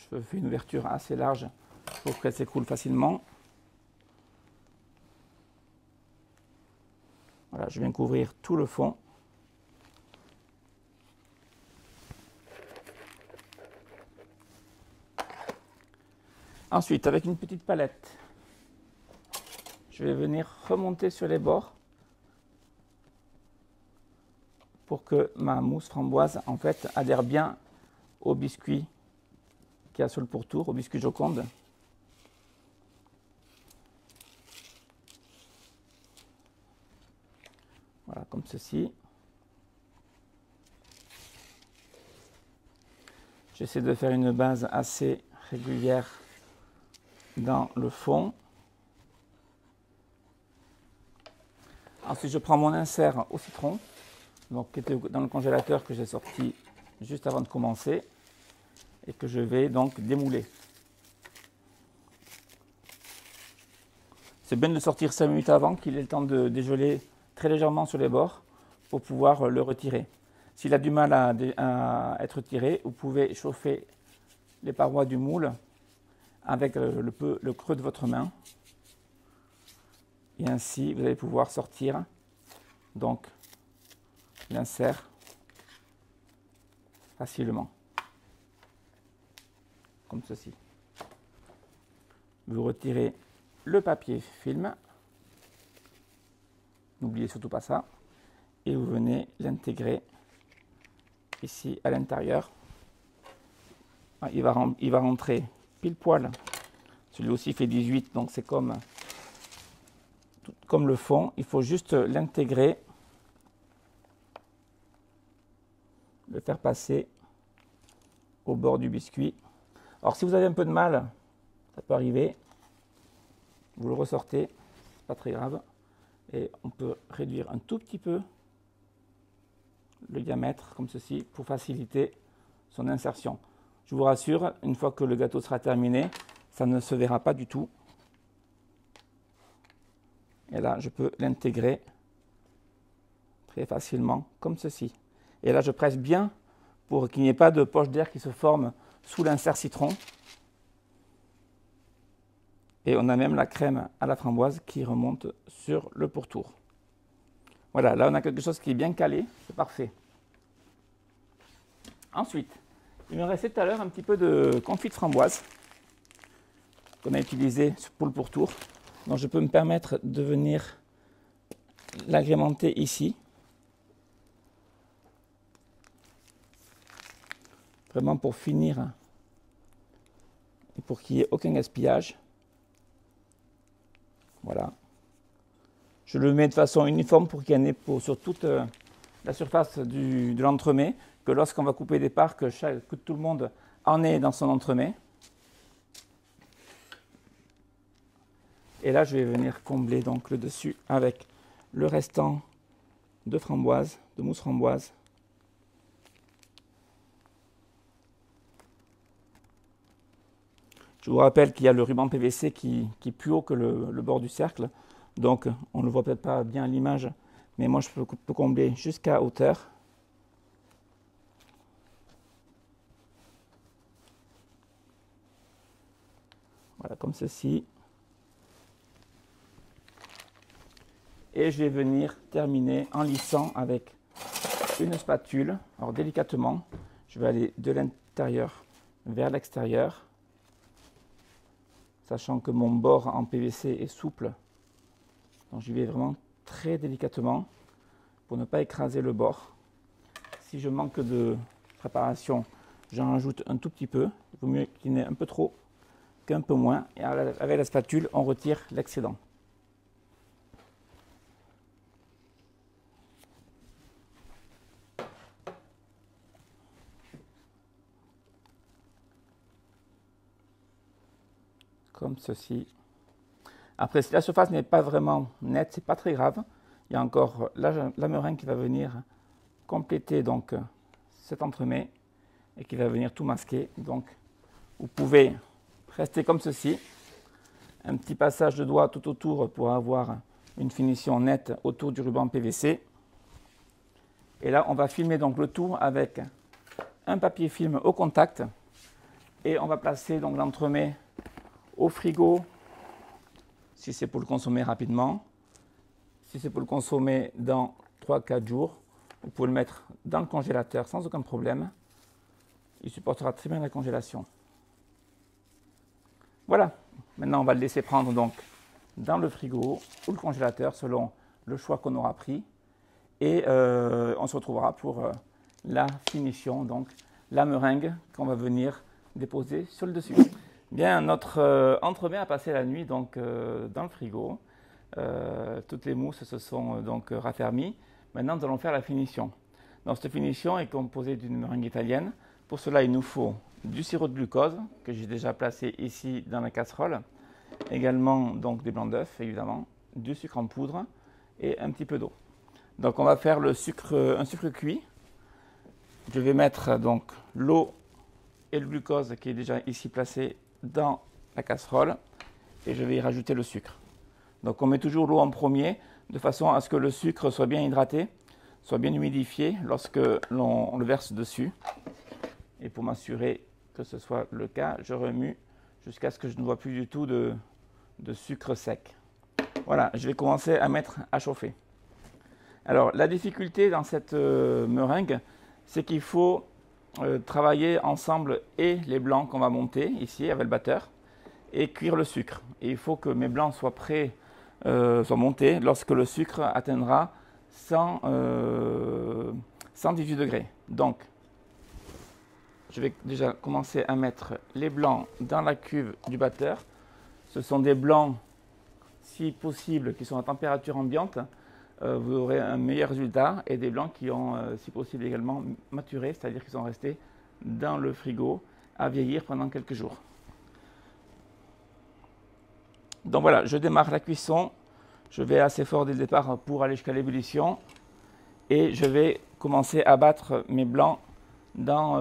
A: Je fais une ouverture assez large pour qu'elle s'écoule facilement. Voilà, je viens couvrir tout le fond. Ensuite, avec une petite palette, je vais venir remonter sur les bords pour que ma mousse framboise en fait adhère bien au biscuit qu'il y a sur le pourtour, au biscuit Joconde. Voilà, comme ceci. J'essaie de faire une base assez régulière dans le fond. Ensuite, je prends mon insert au citron, donc, qui était dans le congélateur que j'ai sorti juste avant de commencer et que je vais donc démouler. C'est bien de le sortir 5 minutes avant qu'il ait le temps de dégeler très légèrement sur les bords pour pouvoir le retirer. S'il a du mal à être tiré, vous pouvez chauffer les parois du moule avec le creux de votre main. Et ainsi, vous allez pouvoir sortir donc l'insert facilement, comme ceci. Vous retirez le papier film, n'oubliez surtout pas ça, et vous venez l'intégrer ici à l'intérieur. Il va rentrer pile poil. Celui aussi fait 18, donc c'est comme le fond. Il faut juste l'intégrer, le faire passer au bord du biscuit. Alors si vous avez un peu de mal, ça peut arriver, vous le ressortez, pas très grave, et on peut réduire un tout petit peu le diamètre comme ceci pour faciliter son insertion. Je vous rassure, une fois que le gâteau sera terminé, ça ne se verra pas du tout. Et là, je peux l'intégrer très facilement comme ceci. Et là, je presse bien pour qu'il n'y ait pas de poche d'air qui se forme sous l'insert citron. Et on a même la crème à la framboise qui remonte sur le pourtour. Voilà, là on a quelque chose qui est bien calé, c'est parfait. Ensuite, il me restait tout à l'heure un petit peu de confit de framboise qu'on a utilisé pour le pourtour. Donc je peux me permettre de venir l'agrémenter ici. Vraiment pour finir et pour qu'il n'y ait aucun gaspillage. Voilà. Je le mets de façon uniforme pour qu'il y en ait sur toute la surface de l'entremets, que lorsqu'on va couper des parts, que tout le monde en ait dans son entremets. Et là, je vais venir combler donc le dessus avec le restant de framboise, de mousse framboise. Je vous rappelle qu'il y a le ruban PVC qui est plus haut que le bord du cercle. Donc, on ne le voit peut-être pas bien à l'image, mais moi, je peux combler jusqu'à hauteur. Voilà, comme ceci. Et je vais venir terminer en lissant avec une spatule. Alors, délicatement, je vais aller de l'intérieur vers l'extérieur, sachant que mon bord en PVC est souple. Donc j'y vais vraiment très délicatement pour ne pas écraser le bord. Si je manque de préparation, j'en rajoute un tout petit peu. Il vaut mieux qu'il y en ait un peu trop qu'un peu moins. Et avec la spatule, on retire l'excédent. Comme ceci. Après, si la surface n'est pas vraiment nette, c'est pas très grave. Il y a encore la meringue qui va venir compléter donc cet entremets et qui va venir tout masquer. Donc, vous pouvez rester comme ceci. Un petit passage de doigt tout autour pour avoir une finition nette autour du ruban PVC. Et là, on va filmer donc le tout avec un papier film au contact. Et on va placer donc l'entremets au frigo si c'est pour le consommer rapidement. Si c'est pour le consommer dans 3-4 jours, vous pouvez le mettre dans le congélateur sans aucun problème. Il supportera très bien la congélation. Voilà, maintenant on va le laisser prendre donc dans le frigo ou le congélateur selon le choix qu'on aura pris. Et on se retrouvera pour la finition, donc la meringue qu'on va venir déposer sur le dessus. Bien, notre entremets a passé la nuit donc dans le frigo. Toutes les mousses se sont donc raffermies. Maintenant, nous allons faire la finition. Donc, cette finition est composée d'une meringue italienne Pour cela, il nous faut du sirop de glucose que j'ai déjà placé ici dans la casserole. Également donc des blancs d'œufs évidemment, du sucre en poudre et un petit peu d'eau. Donc on va faire un sucre cuit. Je vais mettre donc l'eau et le glucose qui est déjà ici placé dans la casserole et je vais y rajouter le sucre. Donc on met toujours l'eau en premier de façon à ce que le sucre soit bien hydraté, soit bien humidifié lorsque l'on le verse dessus. Et pour m'assurer que ce soit le cas, je remue jusqu'à ce que je ne vois plus du tout de sucre sec. Voilà, je vais commencer à mettre à chauffer. Alors la difficulté dans cette meringue, c'est qu'il faut travailler ensemble et les blancs qu'on va monter ici avec le batteur et cuire le sucre. Et il faut que mes blancs soient prêts, soient montés lorsque le sucre atteindra 118 degrés. Donc je vais déjà commencer à mettre les blancs dans la cuve du batteur. Ce sont des blancs, si possible, qui sont à température ambiante. Vous aurez un meilleur résultat. Et des blancs qui ont, si possible, également maturé, c'est-à-dire qu'ils sont restés dans le frigo à vieillir pendant quelques jours. Donc voilà, je démarre la cuisson. Je vais assez fort dès le départ pour aller jusqu'à l'ébullition. Et je vais commencer à battre mes blancs dans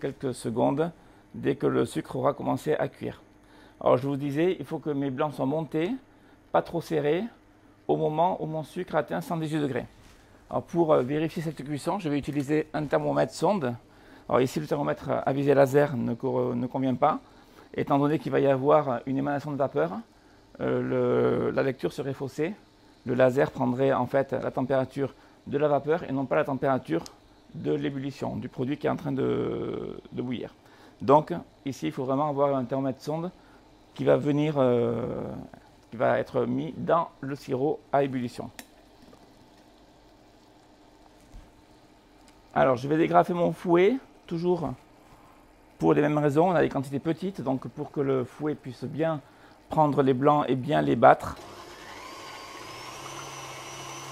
A: quelques secondes, dès que le sucre aura commencé à cuire. Alors je vous disais, il faut que mes blancs soient montés, pas trop serrés, au moment où mon sucre atteint 118 degrés. Alors pour vérifier cette cuisson, je vais utiliser un thermomètre sonde. Alors ici, le thermomètre à visée laser ne convient pas, étant donné qu'il va y avoir une émanation de vapeur. La lecture serait faussée. Le laser prendrait en fait la température de la vapeur et non pas la température de l'ébullition, du produit qui est en train de bouillir. Donc ici, il faut vraiment avoir un thermomètre sonde qui va qui va être mis dans le sirop à ébullition. Alors je vais dégrafer mon fouet, toujours pour les mêmes raisons. On a des quantités petites, donc pour que le fouet puisse bien prendre les blancs et bien les battre.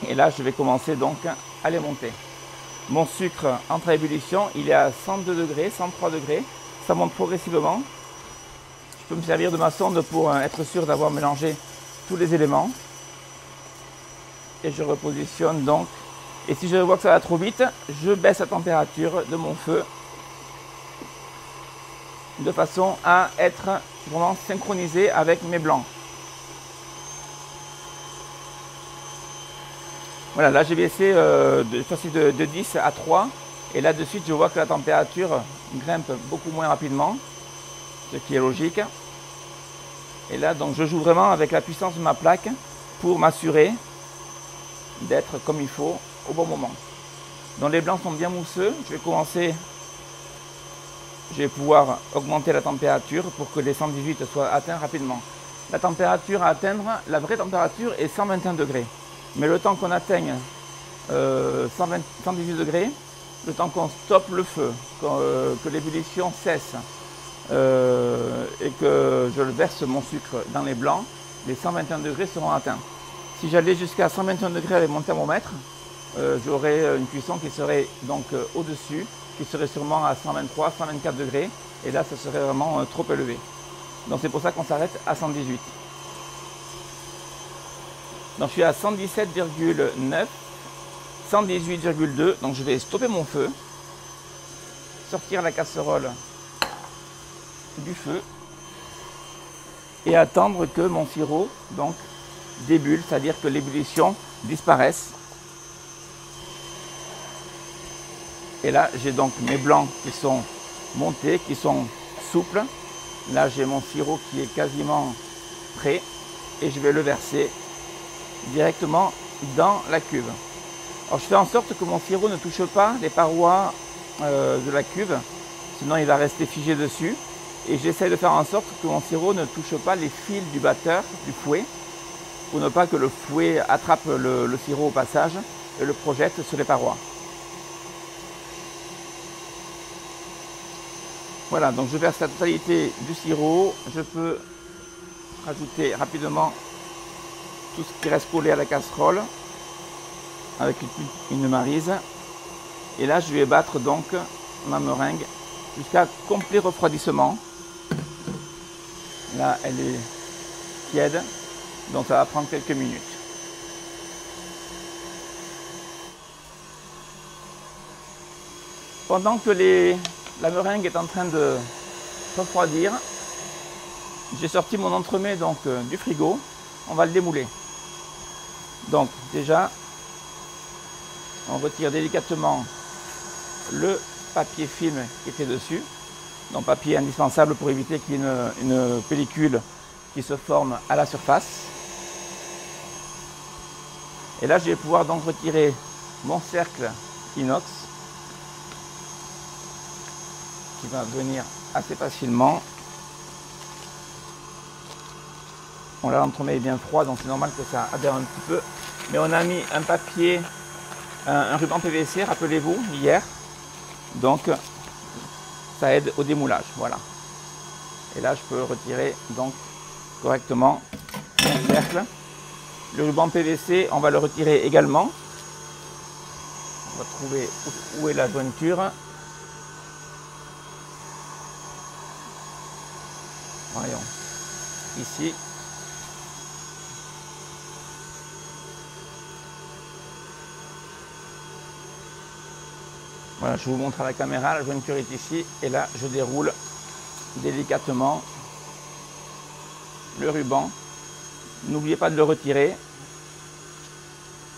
A: Et là, je vais commencer donc à les monter. Mon sucre entre à ébullition, il est à 102 degrés, 103 degrés. Ça monte progressivement. Je peux me servir de ma sonde pour être sûr d'avoir mélangé tous les éléments. Et je repositionne donc. Et si je vois que ça va trop vite, je baisse la température de mon feu de façon à être vraiment synchronisé avec mes blancs. Voilà, là j'ai baissé de 10 à 3 et là de suite je vois que la température grimpe beaucoup moins rapidement, ce qui est logique. Et là donc je joue vraiment avec la puissance de ma plaque pour m'assurer d'être comme il faut au bon moment. Donc les blancs sont bien mousseux, je vais pouvoir augmenter la température pour que les 118 soient atteints rapidement. La température à atteindre, la vraie température est 121 degrés. Mais le temps qu'on atteigne 118 degrés, le temps qu'on stoppe le feu, que l'ébullition cesse et que je verse mon sucre dans les blancs, les 121 degrés seront atteints. Si j'allais jusqu'à 121 degrés avec mon thermomètre, j'aurais une cuisson qui serait donc au-dessus, qui serait sûrement à 123, 124 degrés, et là ça serait vraiment trop élevé. Donc c'est pour ça qu'on s'arrête à 118. Donc je suis à 117,9, 118,2, donc je vais stopper mon feu, sortir la casserole du feu et attendre que mon sirop donc débulle, c'est-à-dire que l'ébullition disparaisse. Et là j'ai donc mes blancs qui sont montés, qui sont souples. Là j'ai mon sirop qui est quasiment prêt et je vais le verser directement dans la cuve. Alors je fais en sorte que mon sirop ne touche pas les parois de la cuve, sinon il va rester figé dessus. Et j'essaie de faire en sorte que mon sirop ne touche pas les fils du batteur, du fouet, pour ne pas que le fouet attrape le sirop au passage et le projette sur les parois. Voilà, donc je verse la totalité du sirop. Je peux rajouter rapidement tout ce qui reste collé à la casserole avec une maryse. Et là, je vais battre donc ma meringue jusqu'à complet refroidissement. Là, elle est tiède, donc ça va prendre quelques minutes. Pendant que la meringue est en train de refroidir, j'ai sorti mon entremets donc, du frigo. On va le démouler. Donc déjà, on retire délicatement le papier film qui était dessus. Donc papier indispensable pour éviter qu'il y ait une pellicule qui se forme à la surface. Et là, je vais pouvoir donc retirer mon cercle inox qui va venir assez facilement. Bon, là, l'entremet est bien froid, donc c'est normal que ça adhère un petit peu. Mais on a mis un papier, un ruban PVC, rappelez-vous, hier. Donc, ça aide au démoulage, voilà. Et là, je peux retirer donc correctement mon cercle. Le ruban PVC, on va le retirer également. On va trouver où est la jointure. Voyons, ici. Voilà, je vous montre à la caméra, la jointure est ici, et là je déroule délicatement le ruban. N'oubliez pas de le retirer,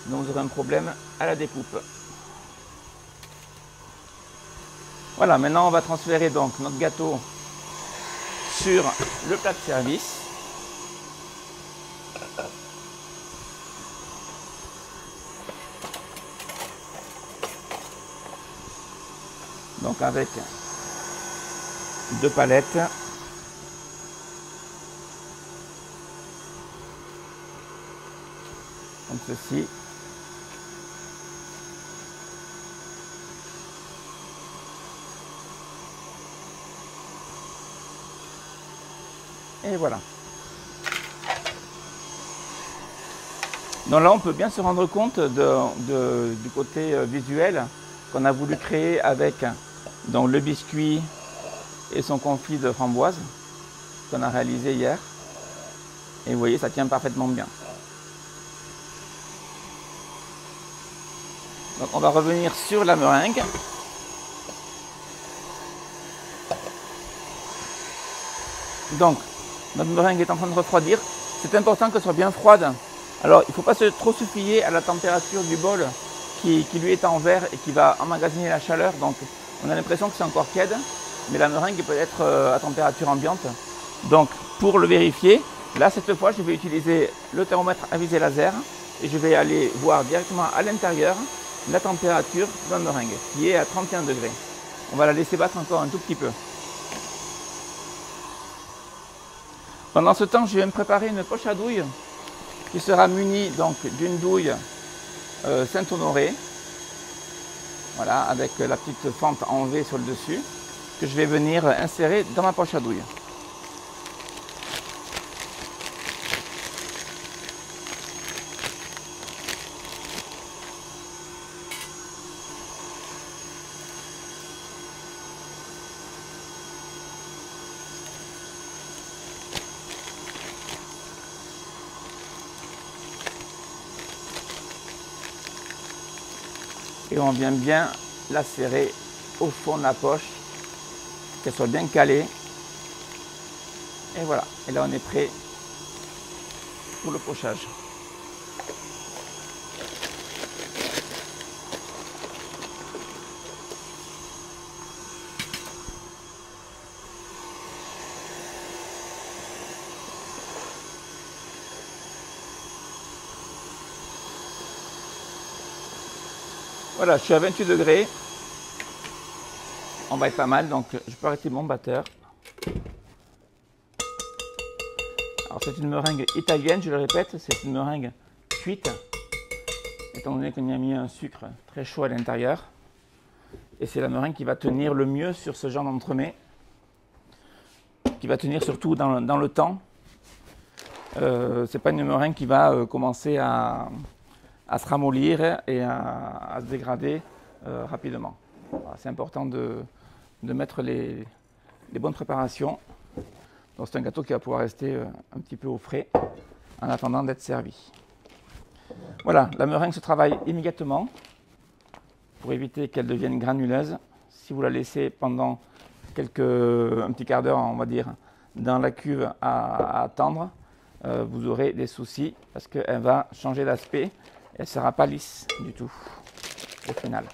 A: sinon vous aurez un problème à la découpe. Voilà, maintenant on va transférer donc notre gâteau sur le plat de service. Donc avec 2 palettes. Comme ceci. Et voilà. Donc là, on peut bien se rendre compte du côté visuel qu'on a voulu créer avec donc, le biscuit et son confit de framboise qu'on a réalisé hier. Et vous voyez, ça tient parfaitement bien. Donc on va revenir sur la meringue. Donc, notre meringue est en train de refroidir. C'est important qu'elle soit bien froide. Alors, il ne faut pas trop se fier à la température du bol qui lui est en verre et qui va emmagasiner la chaleur. Donc, on a l'impression que c'est encore tiède, mais la meringue peut être à température ambiante. Donc, pour le vérifier, là, cette fois, je vais utiliser le thermomètre à visée laser et je vais aller voir directement à l'intérieur la température de la meringue, qui est à 31 degrés. On va la laisser battre encore un tout petit peu. Pendant ce temps, je vais me préparer une poche à douille qui sera munie donc d'une douille Saint-Honoré, voilà, avec la petite fente en V sur le dessus, que je vais venir insérer dans ma poche à douille. Et on vient bien la serrer au fond de la poche, qu'elle soit bien calée. Et voilà, et là on est prêt pour le pochage. Voilà, je suis à 28 degrés. On va être pas mal, donc je peux arrêter mon batteur. Alors c'est une meringue italienne, je le répète, c'est une meringue cuite, étant donné qu'on y a mis un sucre très chaud à l'intérieur. Et c'est la meringue qui va tenir le mieux sur ce genre d'entremets, qui va tenir surtout dans le temps. C'est pas une meringue qui va commencer à se ramollir et à se dégrader rapidement. C'est important de mettre les bonnes préparations. Donc c'est un gâteau qui va pouvoir rester un petit peu au frais en attendant d'être servi. Voilà, la meringue se travaille immédiatement pour éviter qu'elle devienne granuleuse. Si vous la laissez pendant un petit quart d'heure, on va dire, dans la cuve à attendre, vous aurez des soucis parce qu'elle va changer d'aspect. Elle ne sera pas lisse du tout au final.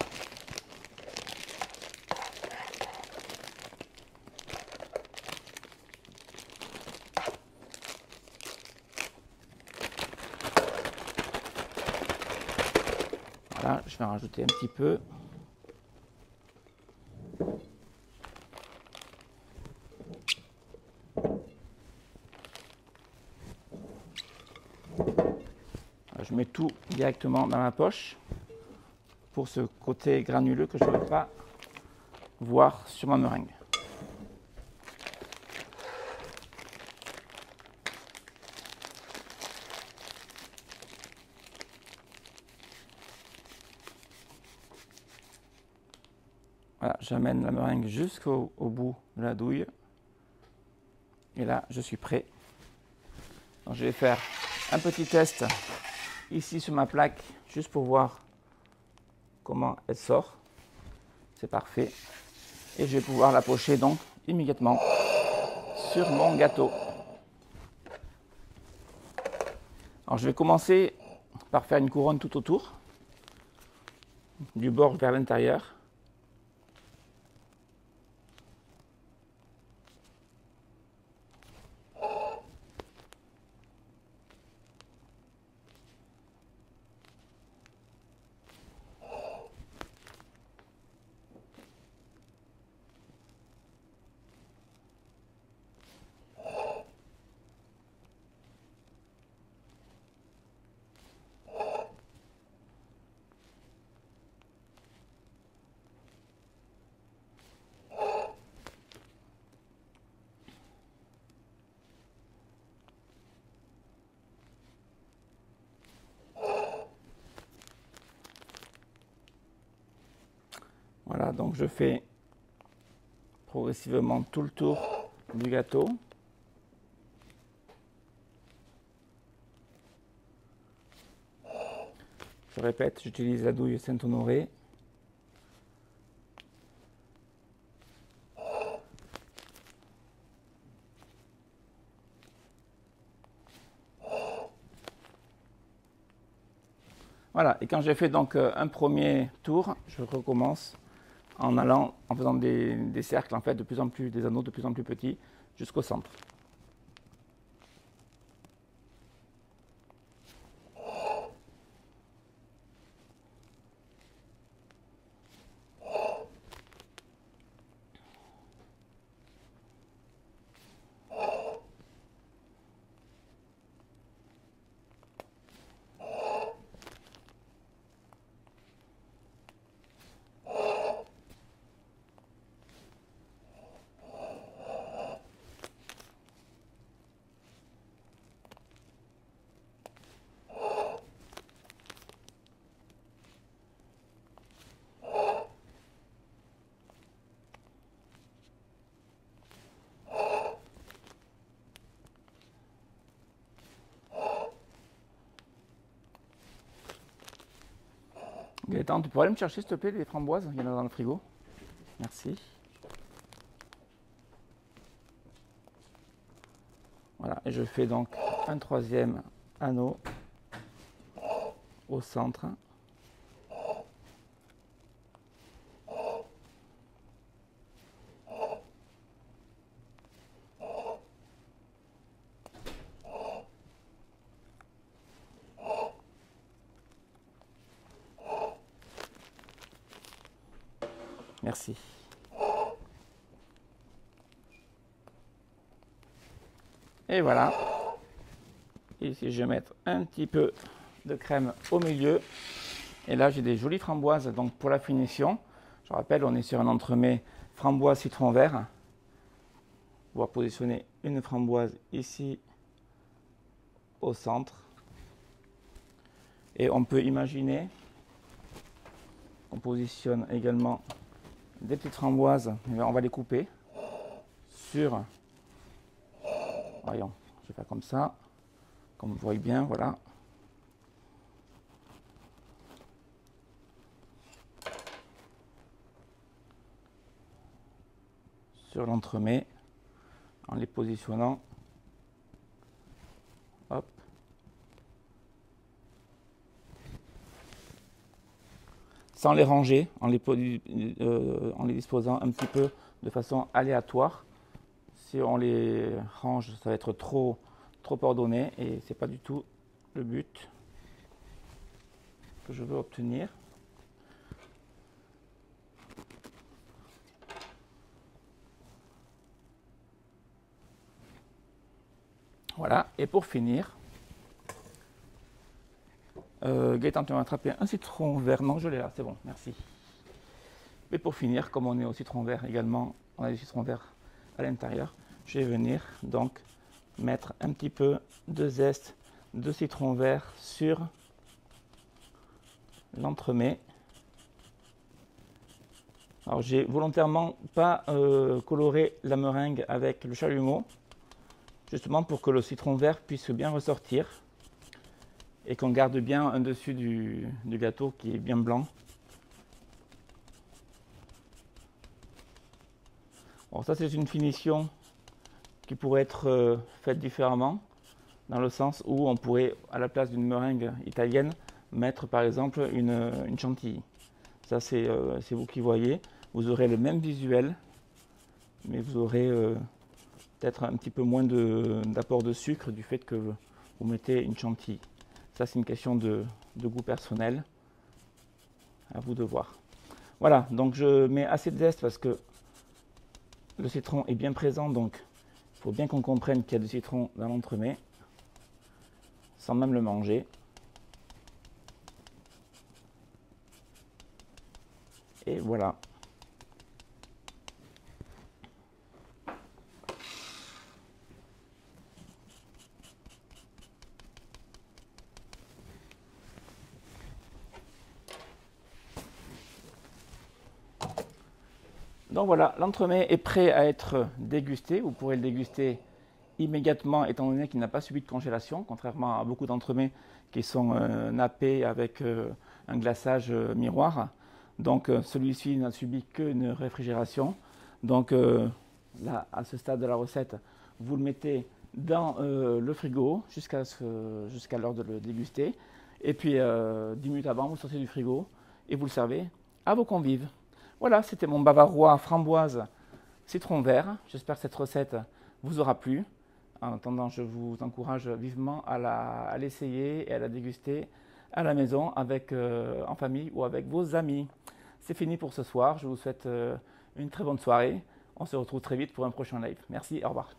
A: Voilà, je vais en rajouter un petit peu. Je mets tout directement dans la poche pour ce côté granuleux que je ne veux pas voir sur ma meringue. Voilà, j'amène la meringue jusqu'au bout de la douille. Et là, je suis prêt. Donc, je vais faire un petit test ici sur ma plaque, juste pour voir comment elle sort. C'est parfait. Et je vais pouvoir la pocher donc immédiatement sur mon gâteau. Alors, je vais commencer par faire une couronne tout autour, du bord vers l'intérieur. Voilà, donc je fais progressivement tout le tour du gâteau. Je répète, j'utilise la douille Saint-Honoré. Voilà, et quand j'ai fait donc un premier tour, je recommence en faisant des cercles en fait des anneaux de plus en plus petits jusqu'au centre. Gaëtan, tu pourrais aller me chercher s'il te plaît des framboises? Il y en a dans le frigo. Merci. Voilà, et je fais donc un troisième anneau au centre. Merci. Et voilà. Ici, je vais mettre un petit peu de crème au milieu. Et là, j'ai des jolies framboises donc pour la finition. Je rappelle, on est sur un entremets framboise citron vert. On va positionner une framboise ici au centre. Et on peut imaginer qu'on positionne également des petites framboises. On va les couper sur, voyons, je vais faire comme ça, comme vous voyez bien, voilà. Sur l'entremets, en les positionnant. Hop. Sans les ranger, en les disposant un petit peu de façon aléatoire. Si on les range, ça va être trop ordonné et c'est pas du tout le but que je veux obtenir. Voilà, et pour finir, Gaëtan, tu vas attraper un citron vert. Non, je l'ai là, c'est bon, merci. Et pour finir, comme on est au citron vert également, on a du citron vert à l'intérieur, je vais venir donc mettre un petit peu de zeste de citron vert sur l'entremets. Alors j'ai volontairement pas coloré la meringue avec le chalumeau, justement pour que le citron vert puisse bien ressortir et qu'on garde bien un dessus du gâteau qui est bien blanc. Bon, ça c'est une finition qui pourrait être faite différemment, dans le sens où on pourrait, à la place d'une meringue italienne, mettre par exemple une chantilly. Ça c'est vous qui voyez. Vous aurez le même visuel, mais vous aurez peut-être un petit peu moins d'apport de sucre du fait que vous mettez une chantilly. Ça c'est une question de goût personnel, à vous de voir. Voilà, donc je mets assez de zeste parce que le citron est bien présent, donc il faut bien qu'on comprenne qu'il y a du citron dans l'entremets, sans même le manger. Et voilà. Donc voilà, l'entremets est prêt à être dégusté. Vous pourrez le déguster immédiatement étant donné qu'il n'a pas subi de congélation, contrairement à beaucoup d'entremets qui sont nappés avec un glaçage miroir. Donc celui-ci n'a subi qu'une réfrigération. Donc là, à ce stade de la recette, vous le mettez dans le frigo jusqu'à l'heure de le déguster. Et puis 10 minutes avant, vous sortez du frigo et vous le servez à vos convives. Voilà, c'était mon bavarois framboise citron vert. J'espère que cette recette vous aura plu. En attendant, je vous encourage vivement à l'essayer et à la déguster à la maison, en famille ou avec vos amis. C'est fini pour ce soir. Je vous souhaite une très bonne soirée. On se retrouve très vite pour un prochain live. Merci, au revoir.